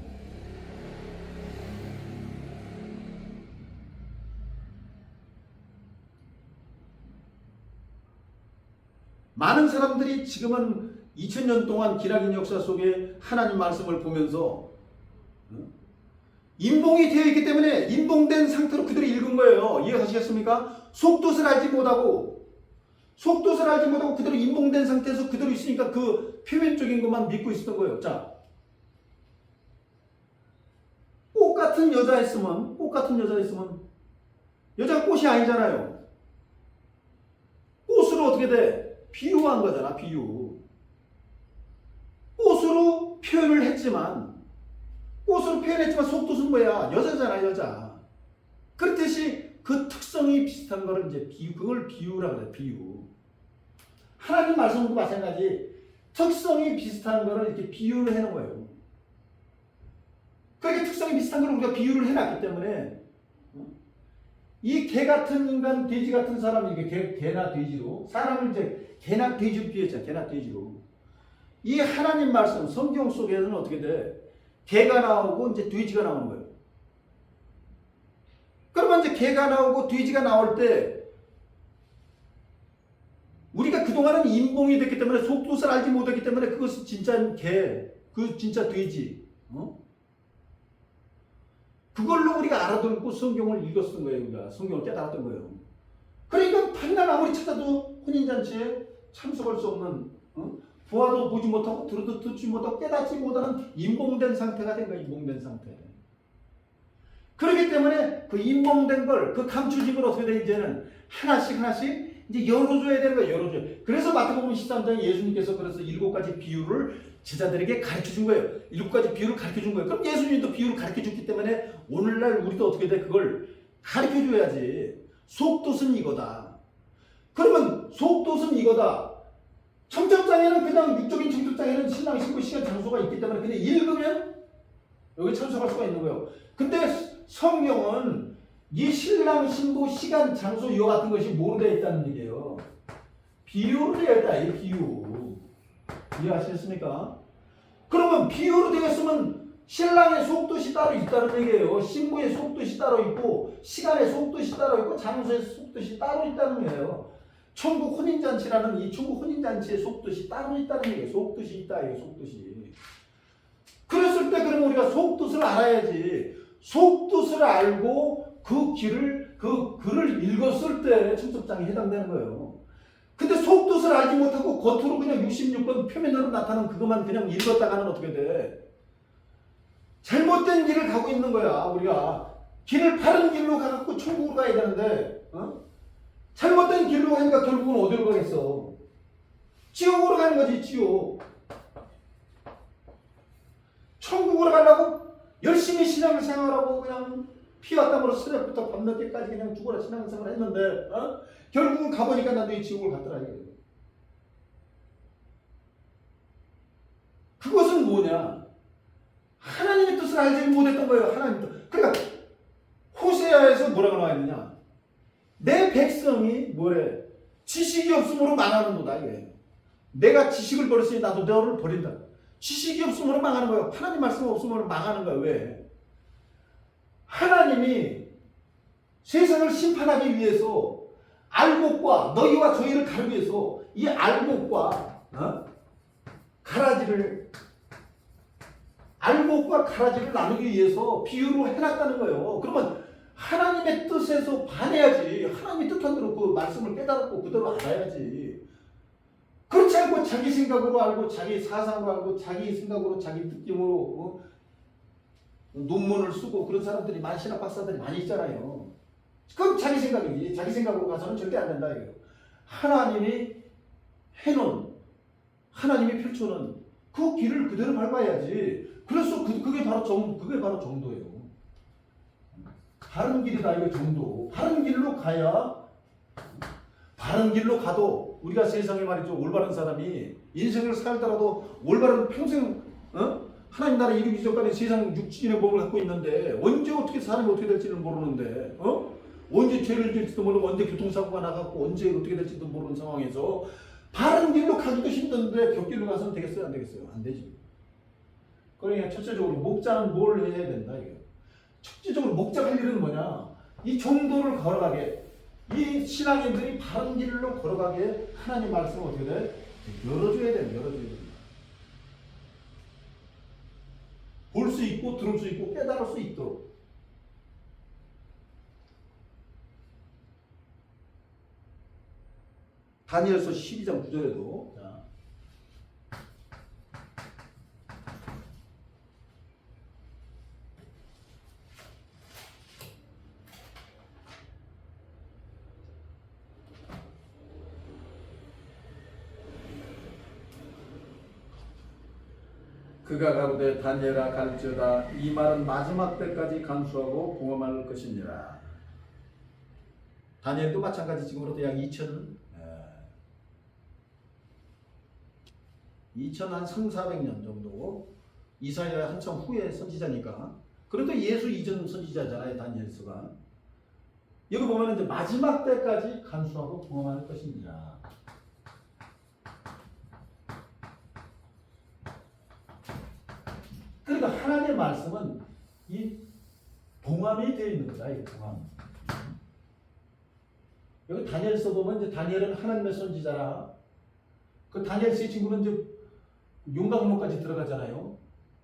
많은 사람들이 지금은 2000년 동안 기나긴 역사 속에 하나님 말씀을 보면서 인봉이 되어 있기 때문에 인봉된 상태로 그대로 읽은 거예요. 이해하시겠습니까? 속뜻을 알지 못하고 그대로 인봉된 상태에서 그대로 있으니까 그 표면적인 것만 믿고 있었던 거예요. 자, 꽃 같은 여자 있으면 여자가 꽃이 아니잖아요. 꽃으로 어떻게 돼? 비유한 거잖아. 비유. 꽃으로 표현을 했지만 속뜻은 뭐야? 여자잖아, 여자. 그렇듯이 그 특성이 비슷한 거를 이제 그걸 비유라 그래, 비유. 하나님 말씀도 마찬가지. 특성이 비슷한 거를 이렇게 비유를 해놓은 거예요. 그렇게 특성이 비슷한 걸 우리가 비유를 해놨기 때문에 이 개 같은 인간, 돼지 같은 사람, 이게 개나 돼지로 사람을 이제 개나 돼지로 비유했잖아. 개나 돼지로. 이 하나님 말씀, 성경 속에는 어떻게 돼? 개가 나오고 이제 돼지가 나오는 거예요. 그러면 이제 개가 나오고 돼지가 나올 때 우리가 그동안은 인봉이 됐기 때문에 속뜻을 알지 못했기 때문에 그것이 진짜 개, 그 진짜 돼지, 그걸로 우리가 알아듣고 성경을 읽었던 거예요. 우리가 성경을 깨달았던 거예요. 그러니까 판단 아무리 찾아도 혼인잔치에 참석할 수 없는, 보아도 보지 못하고 들어도 듣지 못하고 깨닫지 못하는 인봉된 상태가 된 거예요. 인봉된 상태. 그렇기 때문에 그 인봉된 걸, 그 감추진 걸 어떻게 돼? 이제는 하나씩 이제 열어줘야 되는 거예요. 열어줘야. 그래서 마태복음 13장에 예수님께서 그래서 7가지 비유를 제자들에게 가르쳐 준 거예요. 7가지 비유를 가르쳐 준 거예요. 그럼 예수님도 비유를 가르쳐 줬기 때문에 오늘날 우리도 어떻게 돼? 그걸 가르쳐 줘야지. 속뜻은 이거다. 그러면 속뜻은 이거다. 청첩장에는 그냥 육적인 청첩장에는 신랑 신부 시간 장소가 있기 때문에 그냥 읽으면 여기 참석할 수가 있는 거예요. 근데 성경은 이 신랑 신부 시간 장소 이와 같은 것이 뭐로 되어 있다는 얘기예요. 비유로 되어 있다. 이 비유. 이해하시겠습니까? 그러면 비유로 되어 있으면 신랑의 속뜻이 따로 있다는 얘기예요. 신부의 속뜻이 따로 있고 시간의 속뜻이 따로 있고 장소의 속뜻이 따로 있다는 거예요. 천국 혼인잔치라는 이 천국 혼인잔치의 속뜻이 따로 있다는 얘기예요. 속뜻이 있다. 이게 속뜻이. 그랬을 때 그러면 우리가 속뜻을 알아야지. 속뜻을 알고 그 글을 읽었을 때 청첩장에 해당되는 거예요. 근데 속뜻을 알지 못하고 겉으로 그냥 66번 표면으로 나타나는 그것만 그냥 읽었다가는 어떻게 돼? 잘못된 길을 가고 있는 거야. 우리가 바른 길로 가갖고 천국으로 가야 되는데 잘못된 길로 가니까 결국은 어디로 가겠어? 지옥으로 가는 거지. 지옥. 천국으로 가려고 열심히 신앙을 생활하고 그냥 피와 땀으로 새벽부터 밤늦게까지 그냥 죽어라 신앙생활을 했는데 결국은 가보니까 나도 이 지옥을 갔더라. 그것은 뭐냐? 하나님의 뜻을 알지 못했던 거예요. 하나님의 뜻. 그러니까 호세아에서 뭐라고 나와 있느냐? 내 백성이 뭐래? 지식이 없음으로 망하는도다. 이게. 내가 지식을 버렸으니 나도 너를 버린다. 지식이 없음으로 망하는 거예요. 하나님 말씀 없음으로 망하는 거예요. 왜? 하나님이 세상을 심판하기 위해서 알곡과 너희와 저희를 가르기 위해서 이 알곡과 가라지를 나누기 위해서 비유로 해놨다는 거예요. 그러면 하나님의 뜻에서 반해야지. 하나님의 그렇게 한대로 그 말씀을 깨달았고 그대로 알아야지. 그렇지 않고 자기 생각으로 알고 자기 사상으로 알고 자기 생각으로 자기 느낌으로 논문을 쓰고 그런 사람들이 많이 신학 박사들이 많이 있잖아요. 그럼 자기 생각이지. 자기 생각으로 가서는 절대 안 된다 이거예요. 하나님이 해놓은 하나님이 펼쳐놓은 그 길을 그대로 밟아야지. 그래서 그게 바로 정도예요. 바른 길이다 이거 정도. 바른 길로 가야 바른 길로 가도 우리가 세상에 말이죠 올바른 사람이 인생을 살더라도 올바른 평생 하나님 나라 이루기 전까지 세상 육신의 몸을 갖고 있는데 언제 어떻게 사람이 어떻게 될지는 모르는데 언제 죄를 지을지도 모르고 언제 교통사고가 나갖고 언제 어떻게 될지도 모르는 상황에서 바른 길로 가기도 힘든데 곁길로 가서는 되겠어요 안 되겠어요? 안 되지. 그러니까 첫째적으로 목자는 뭘 해야 된다 이게. 첫째적으로 목자가 할 일은 뭐냐? 이 정도를 걸어가게 이 신앙인들이 바른 길로 걸어가게 하나님 말씀을 어떻게 돼? 열어줘야 돼. 열어줘야 돼. 볼 수 있고 들을 수 있고 깨달을 수 있도록. 다니엘서 12장 9절에도 그가 가로되 다니엘아 갈지어다 이 말은 마지막 때까지 간수하고 봉험할 것이니라. 다니엘도 마찬가지 지금으로부터 약 2000한 3,400년 정도 이사야 한참 후에 선지자니까 그래도 예수 이전 선지자잖아요 다니엘서가. 여기 보면 이제 마지막 때까지 간수하고 봉험할 것이니라. 그러니까 하나님의 말씀은 이 봉함이 되어 있는 거다. 이 봉함. 여기 다니엘서 보면 이제 다니엘은 하나님의 선지자라. 그 다니엘서 이 친구는 이제 용광로까지 들어가잖아요.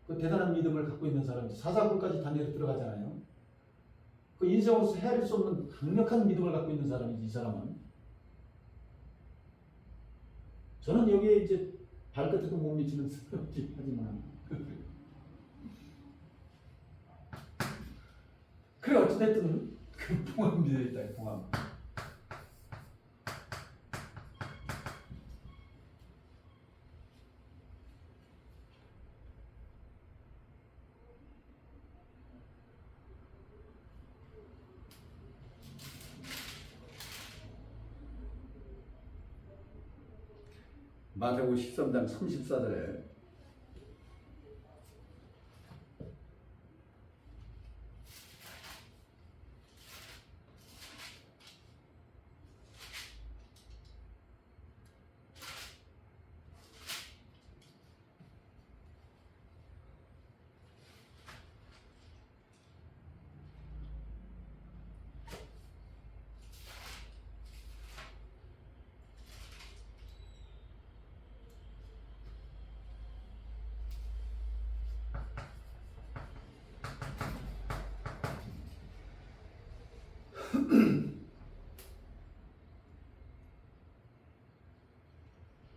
그 대단한 믿음을 갖고 있는 사람이지. 사사굴까지 다니엘이 들어가잖아요. 그 인생으로서 헤아릴 수 없는 강력한 믿음을 갖고 있는 사람이지 이 사람은. 저는 여기에 이제 발끝에도 못 미치는 사람이긴 하지만. 그래 어찌됐든 그 봉함이 되어 있다. 봉함. 마태복음 13장 34절에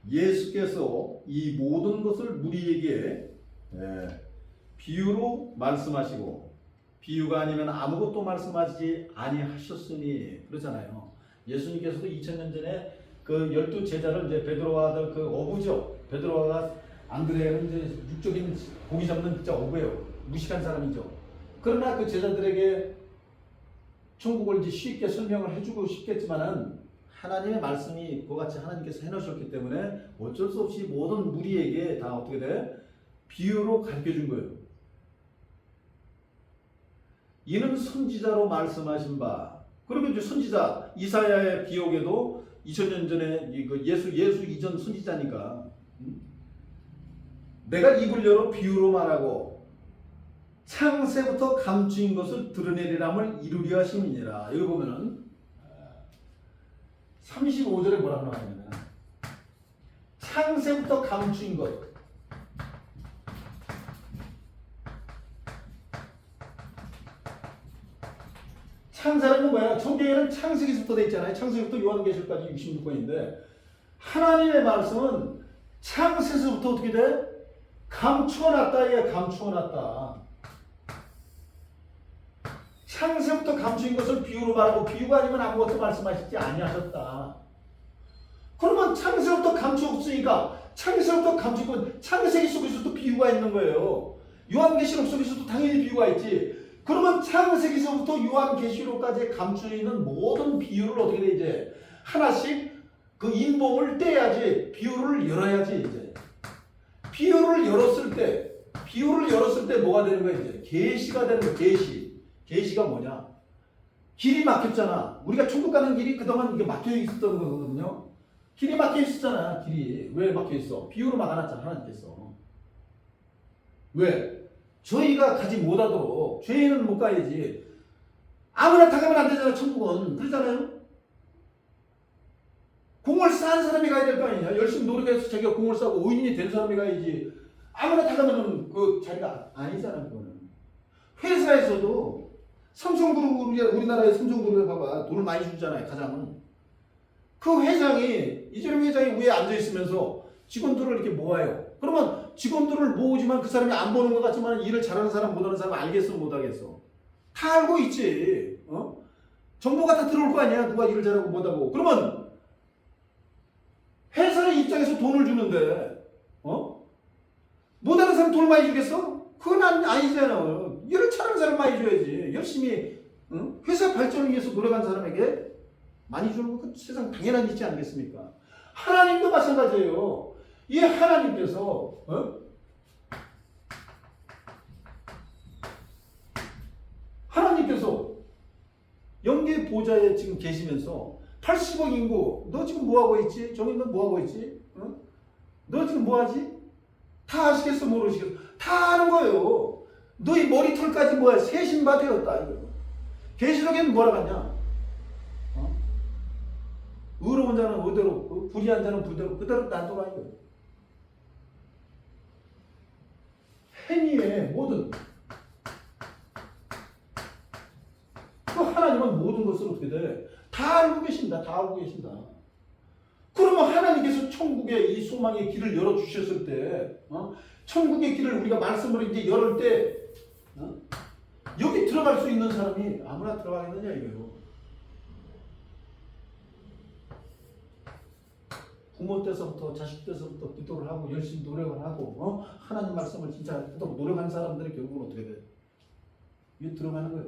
예수께서 이 모든 것을 무리에게 비유로 말씀하시고 비유가 아니면 아무것도 말씀하지 아니하셨으니 그러잖아요. 예수님께서도 2000년 전에 그 12 제자를 이제 베드로와 그 어부죠. 베드로와 안드레는 이제 육적인 고기 잡는 진짜 어부예요. 무식한 사람이죠. 그러나 그 제자들에게 천국을 이제 쉽게 설명을 해주고 싶겠지만은 하나님의 말씀이 그와 같이 하나님께서 해놓으셨기 때문에 어쩔 수 없이 모든 무리에게 다 어떻게 돼? 비유로 가르쳐 준 거예요. 이는 선지자로 말씀하신 바. 그리고 이제 선지자 이사야의 기록에도 2000년 전에 예수 이전 선지자니까 내가 입을 열어 비유로 말하고 창세부터 감추인 것을 드러내리람을 이루려 하심이니라. 여기 보면은 35절에 뭐라고 나와있냐면 창세부터 감추인 것. 창세라는 건 뭐야? 성경에는 창세기부터 돼 있잖아요. 창세기부터 요한계시록까지 66권인데 하나님의 말씀은 창세기부터 어떻게 돼? 감추어놨다. 얘 감추어놨다. 창세부터 감추인 것을 비유로 말하고 비유가 아니면 아무것도 말씀하시지 아니하셨다. 그러면 창세부터 감추었으니까 창세부터 감추고 창세기 속에서도 비유가 있는 거예요. 요한계시록 속에서도 당연히 비유가 있지. 그러면 창세기서부터 요한계시록까지 감추어 있는 모든 비유를 어떻게 돼 이제 하나씩 그 인봉을 떼야지 비유를 열어야지 이제 비유를 열었을 때 뭐가 되는 거야 이제 계시가 되는 거야. 계시가 뭐냐? 길이 막혔잖아. 우리가 천국 가는 길이 그동안 이게 막혀 있었던 거거든요. 길이 막혀 있었잖아. 길이 왜 막혀 있어? 비유로 막아놨잖아 하나님께서. 왜? 저희가 가지 못하도록 죄인은 못 가야지. 아무나 다 가면 안 되잖아. 천국은 그러잖아요. 공을 쌓은 사람이 가야 될 거 아니냐. 열심히 노력해서 자기가 공을 쌓고 의인이 된 사람이 가야지. 아무나 다 가면 그 자리가 아니잖아. 그거는. 회사에서도 삼성그룹 우리나라의 삼성그룹에 봐봐. 돈을 많이 주잖아요. 가장은. 그 회장이 이재용 회장이 위에 앉아 있으면서 직원들을 이렇게 모아요. 그러면 직원들을 모으지만 그 사람이 안 보는 것 같지만 일을 잘하는 사람 못하는 사람 알겠어 못하겠어? 다 알고 있지. 정보가 다 들어올 거 아니야. 누가 일을 잘하고 못하고. 그러면 회사의 입장에서 돈을 주는데 못하는 사람 돈을 많이 주겠어? 그건 아니잖아. 일을 잘하는 사람 많이 줘야지. 열심히 회사 발전을 위해서 노력한 사람에게 많이 주는 건 세상 당연한 일이지 않겠습니까? 하나님도 마찬가지예요. 이 하나님께서 영계 보좌에 지금 계시면서 80억 인구 너 지금 뭐하고 있지? 정인 너 뭐하고 있지? 너 지금 뭐하지? 다 아시겠어 모르시겠어? 다 아는 거예요. 너희 머리털까지 뭐야? 세신바 되었다. 이거. 계시록에는 뭐라고 하냐? 의로운 자는 의대로, 불의한 자는 불대로, 그대로 놔둬라 이거. 행위의 모든 그 하나님은 모든 것을 어떻게 돼? 다 알고 계신다. 다 알고 계신다. 그러면 하나님께서 천국의 이 소망의 길을 열어주셨을 때 천국의 길을 우리가 말씀으로 이제 열을 때 여기 들어갈 수 있는 사람이 아무나 들어가겠느냐 이거요. 부모 때서부터 자식 때서부터 기도를 하고 열심히 노력을 하고 하나님 말씀을 진짜 하도록 노력한 사람들이 결국은 어떻게 돼? 이게 들어가는 거예요.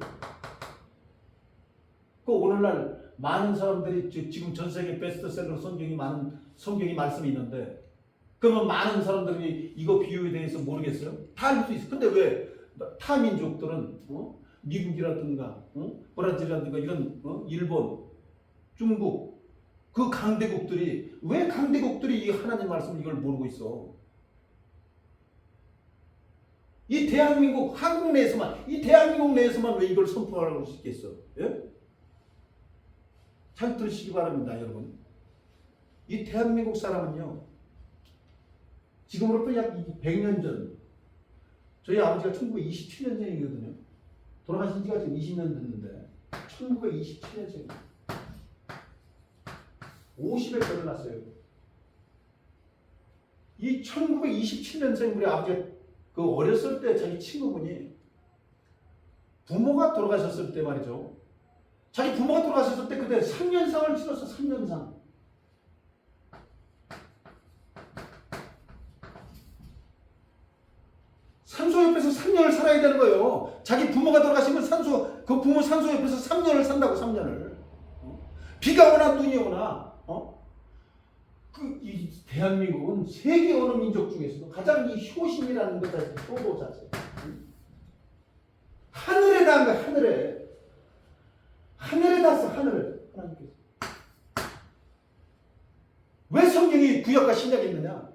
그 오늘날 많은 사람들이 지금 전 세계 베스트셀러 성경이 말씀이 있는데 그러면 많은 사람들이 이거 비유에 대해서 모르겠어요? 다 알 수 있어. 근데 왜 타 민족들은 미국이라든가 브라질이라든가 이런 일본, 중국 그 강대국들이 왜 강대국들이 이 하나님 말씀 이걸 모르고 있어? 이 대한민국 한국 내에서만 이 대한민국 내에서만 왜 이걸 선포하라고 할 수 있겠어? 예? 잘 들으시기 바랍니다, 여러분. 이 대한민국 사람은요, 지금으로부터 약 100년 전, 저희 아버지가 1927년생이거든요. 돌아가신 지가 지금 20년 됐는데, 1927년생이에요. 50에 결혼했어요. 이 1927년생 우리 아버지가 그 어렸을 때 자기 친구분이 부모가 돌아가셨을 때 말이죠. 자기 부모가 돌아가셨을 때 그때 3년상을 치렀어. 3년상. 산소 옆에서 3년을 살아야 되는 거예요. 자기 부모가 돌아가시면 그 부모 산소 옆에서 3년을 산다고. 3년을. 비가 오나 눈이 오나. 이 대한민국은 세계 어느 민족 중에서도 가장 이 효심이라는 것 자체, 효도 자체. 하늘에 닿은 거야. 하늘에 닿았어. 하늘에. 하나님께서. 왜 성경이 구약과 신약이 있느냐?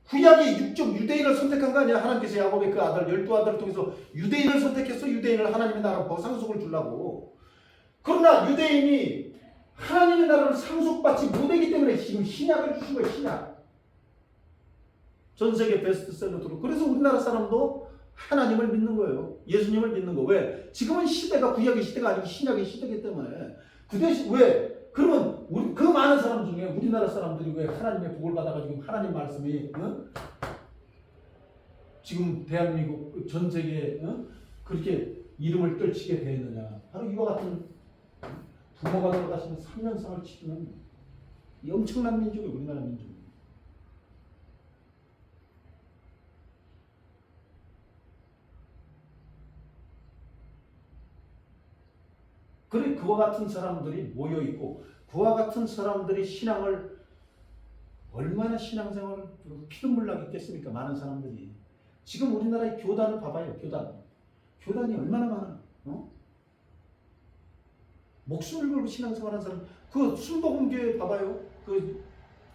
구약이 육적 유대인을 선택한 거 아니야? 하나님께서 야곱의 그 아들 12아들을 통해서 유대인을 선택했어. 유대인을 하나님의 나라 상속을 주려고. 그러나 유대인이 하나님의 나라를 상속받지 못하기 때문에 지금 신약을 주신 거예요. 신약. 전 세계 베스트셀러로. 그래서 우리나라 사람도 하나님을 믿는 거예요. 예수님을 믿는 거. 왜? 지금은 시대가 구약의 시대가 아니고 신약의 시대이기 때문에 그 대신 왜? 그러면 우리 그 많은 사람 중에 우리나라 사람들이 왜 하나님의 복을 받아가지고 하나님 말씀이 지금 대한민국 전 세계에 그렇게 이름을 떨치게 되었느냐? 바로 이와 같은 부모가 돌아가시면 3년상을 치르는 이 엄청난 민족이 우리나라 민족입니다. 그래 그와 같은 사람들이 모여 있고 그와 같은 사람들이 신앙을 얼마나 신앙생활을 피눈물 나게 했겠습니까? 많은 사람들이 지금 우리나라의 교단을 봐봐요. 교단이 얼마나 많아? 목숨을 걸고 신앙생활하는 사람 그 순복음교회 봐봐요. 그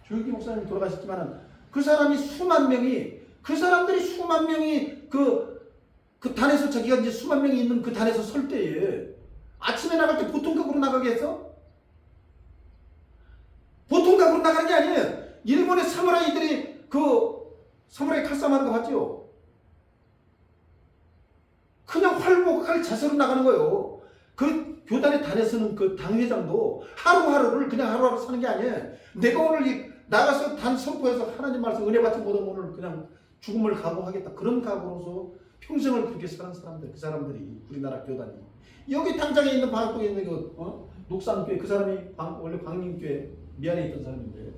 조혁기 목사님 돌아가셨지만은 그 사람이 수만 명이 그 사람들이 수만 명이 그 단에서 자기가 이제 수만 명이 있는 그 단에서 설 때에 아침에 나갈 때 보통각으로 나가게 해서 보통각으로 나가는 게 아니에요. 일본의 사무라이들이 그 사무라이 칼싸움하는 거 봤죠? 그냥 활복할 자세로 나가는 거예요. 그 교단의 단에서는 그 당회장도 하루하루를 그냥 하루하루 사는 게 아니에요. 내가 오늘 나가서 단 선포해서 하나님 말씀 은혜 받지 못하면 오늘 그냥 죽음을 각오하겠다. 그런 각오로서 평생을 그렇게 사는 사람들, 그 사람들이 우리나라 교단이 여기 당장에 있는 방학동에 있는 그 녹산교회 그 사람이 원래 광림교회 미안해 있던 사람인데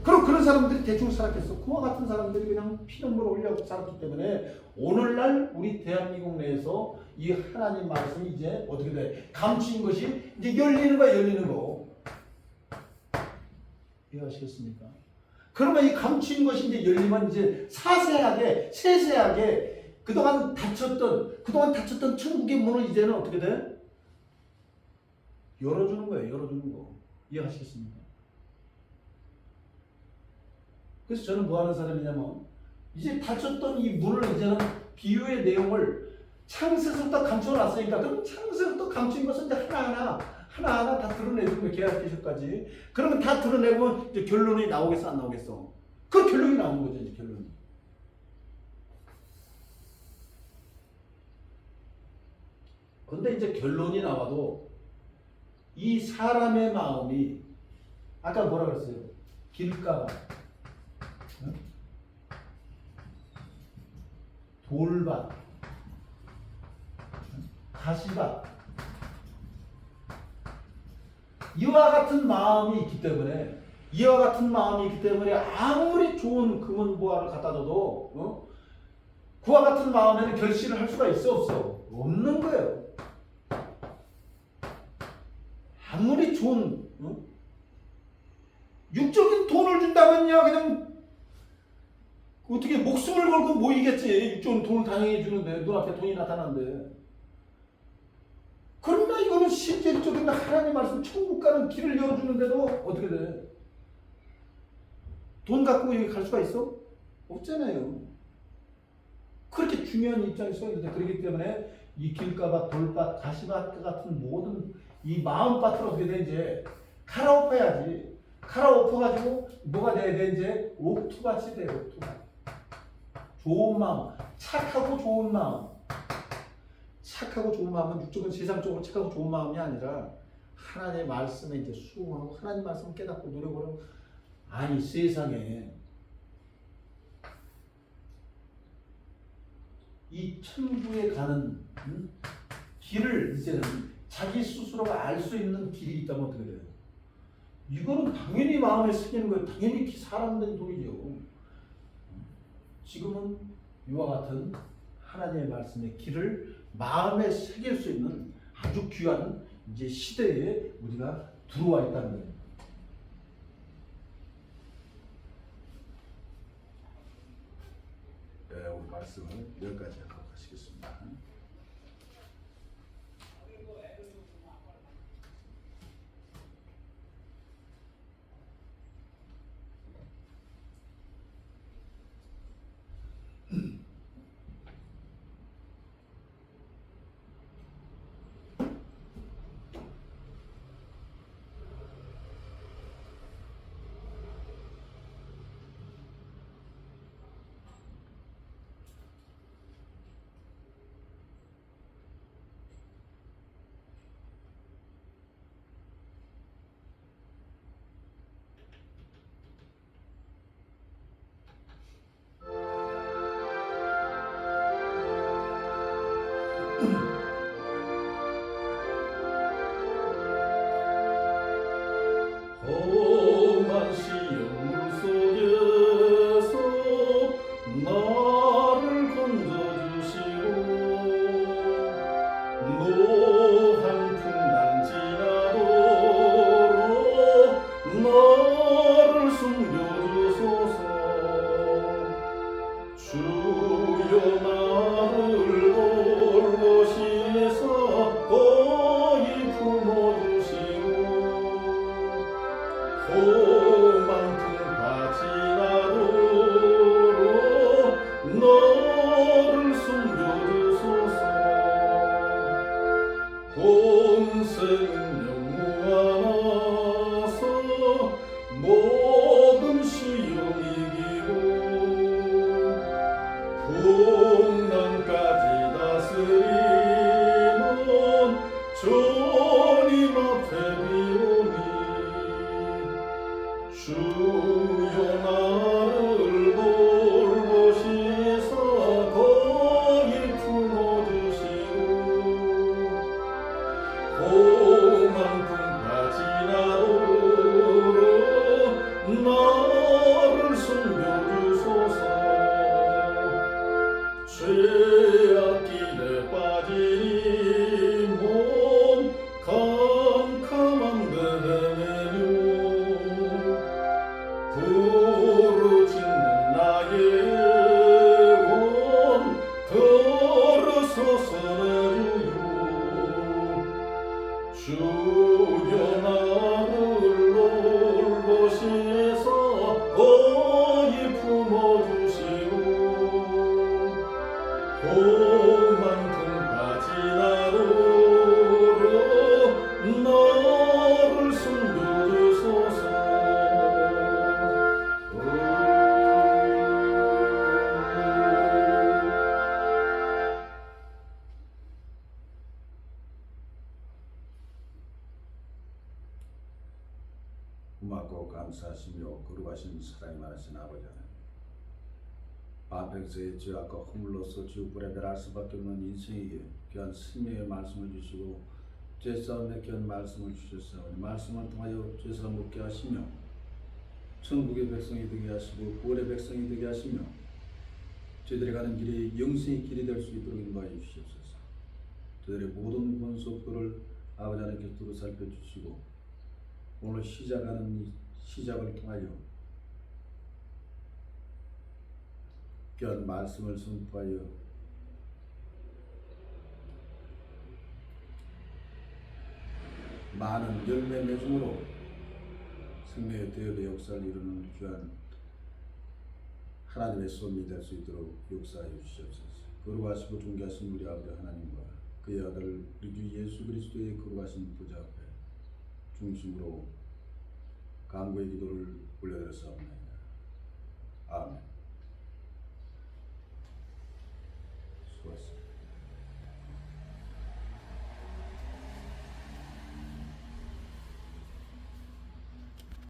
그럼 그런 사람들이 대충 살았겠어. 그와 같은 사람들이 그냥 피눈물 흘려 살았기 때문에 오늘날 우리 대한민국 내에서 이 하나님 말씀이 이제 어떻게 돼? 감추인 것이 이제 열리는 거야, 열리는 거. 이해하시겠습니까? 그러면 이 감추인 것이 이제 열리면 이제 세세하게 그동안 닫혔던 천국의 문을 이제는 어떻게 돼? 열어주는 거예요, 열어주는 거. 이해하시겠습니까? 그래서 저는 뭐 하는 사람이냐면 이제 닫혔던 이 문을 이제는 비유의 내용을 창세서부터 감춰놨으니까 그럼 창세서부터 감춘 것은 이제 하나하나 다 드러내주는 거예요. 계약계시까지. 그러면 다 드러내고 이제 결론이 나오겠어 안 나오겠어? 그 결론이 나오는 거죠. 이제 결론이. 근데 이제 결론이 나와도 이 사람의 마음이 아까 뭐라 그랬어요? 길가가 돌밭 가시밭 이와 같은 마음이 있기 때문에 아무리 좋은 금은보화를 갖다 줘도 그와 같은 마음에는 결실을 할 수가 있어 없어? 없는 거예요. 아무리 좋은 육적인 돈을 준다면야 그냥 어떻게 목숨을 걸고 모이겠지. 육적인 돈을 당연히 주는데 눈앞에 돈이 나타나는데 그러나 이거는 실제적인 하나님 말씀 천국 가는 길을 열어주는데도 어떻게 돼? 돈 갖고 여기 갈 수가 있어? 없잖아요. 그렇게 중요한 입장에 서 있는데 그렇기 때문에 이 길가밭, 돌밭, 가시밭 같은 모든 이 마음밭을 어떻게 돼? 이제 갈아엎어야지. 갈아엎어가지고 뭐가 돼야 돼? 이제 옥토밭이 돼. 옥토밭. 좋은 마음, 착하고 좋은 마음. 착하고 좋은 마음은 육적인 세상적으로 착하고 좋은 마음이 아니라 하나님의 말씀에 이제 수긍하고 하나님 말씀 깨닫고 노력을 하고 아니 세상에 이 천국에 가는 길을 이제는 자기 스스로가 알 수 있는 길이 있다면 어떻게 돼요? 이거는 당연히 마음에 새기는 거예요. 당연히 사람된 돈이죠. 지금은 이와 같은 하나님의 말씀의 길을 마음에 새길 수 있는 아주 귀한 이제 시대에 우리가 들어와 있다는 거예요. 네, 오늘 말씀을 여기까지 하고 가시겠습니다. 고맙고 감사하시며 거룩하신 사랑이 많으신 아버지 하나님, 반평생의 죄악과 허물로서 지옥불에 멸할 수밖에 없는 인생에게 귀한 생명의 말씀을 주시고 죄사함에 귀한 말씀을 주셨사오니 말씀을 통하여 죄사함 얻게 하시며 천국의 백성이 되게 하시고 구원의 백성이 되게 하시며 저희들이 가는 길이 영생의 길이 될 수 있도록 인도하여 주시옵소서. 저희들의 모든 권속들을 아버지 하나님께 두루 살펴주시고 오늘 시작하는 이 시작을 통하여 귀한 말씀을 선포하여 많은 열매 맺음으로 생명의 대업의 역사를 이루는 귀한 하나님의 손이 될 수 있도록 역사하여 주시옵소서. 거룩하시고 존귀하신 우리 아버지 하나님과 그의 아들 우리 주 예수 그리스도의 거룩하신 보좌 앞에 중심으로 간구의 기도를 올려드렸사옵나이다.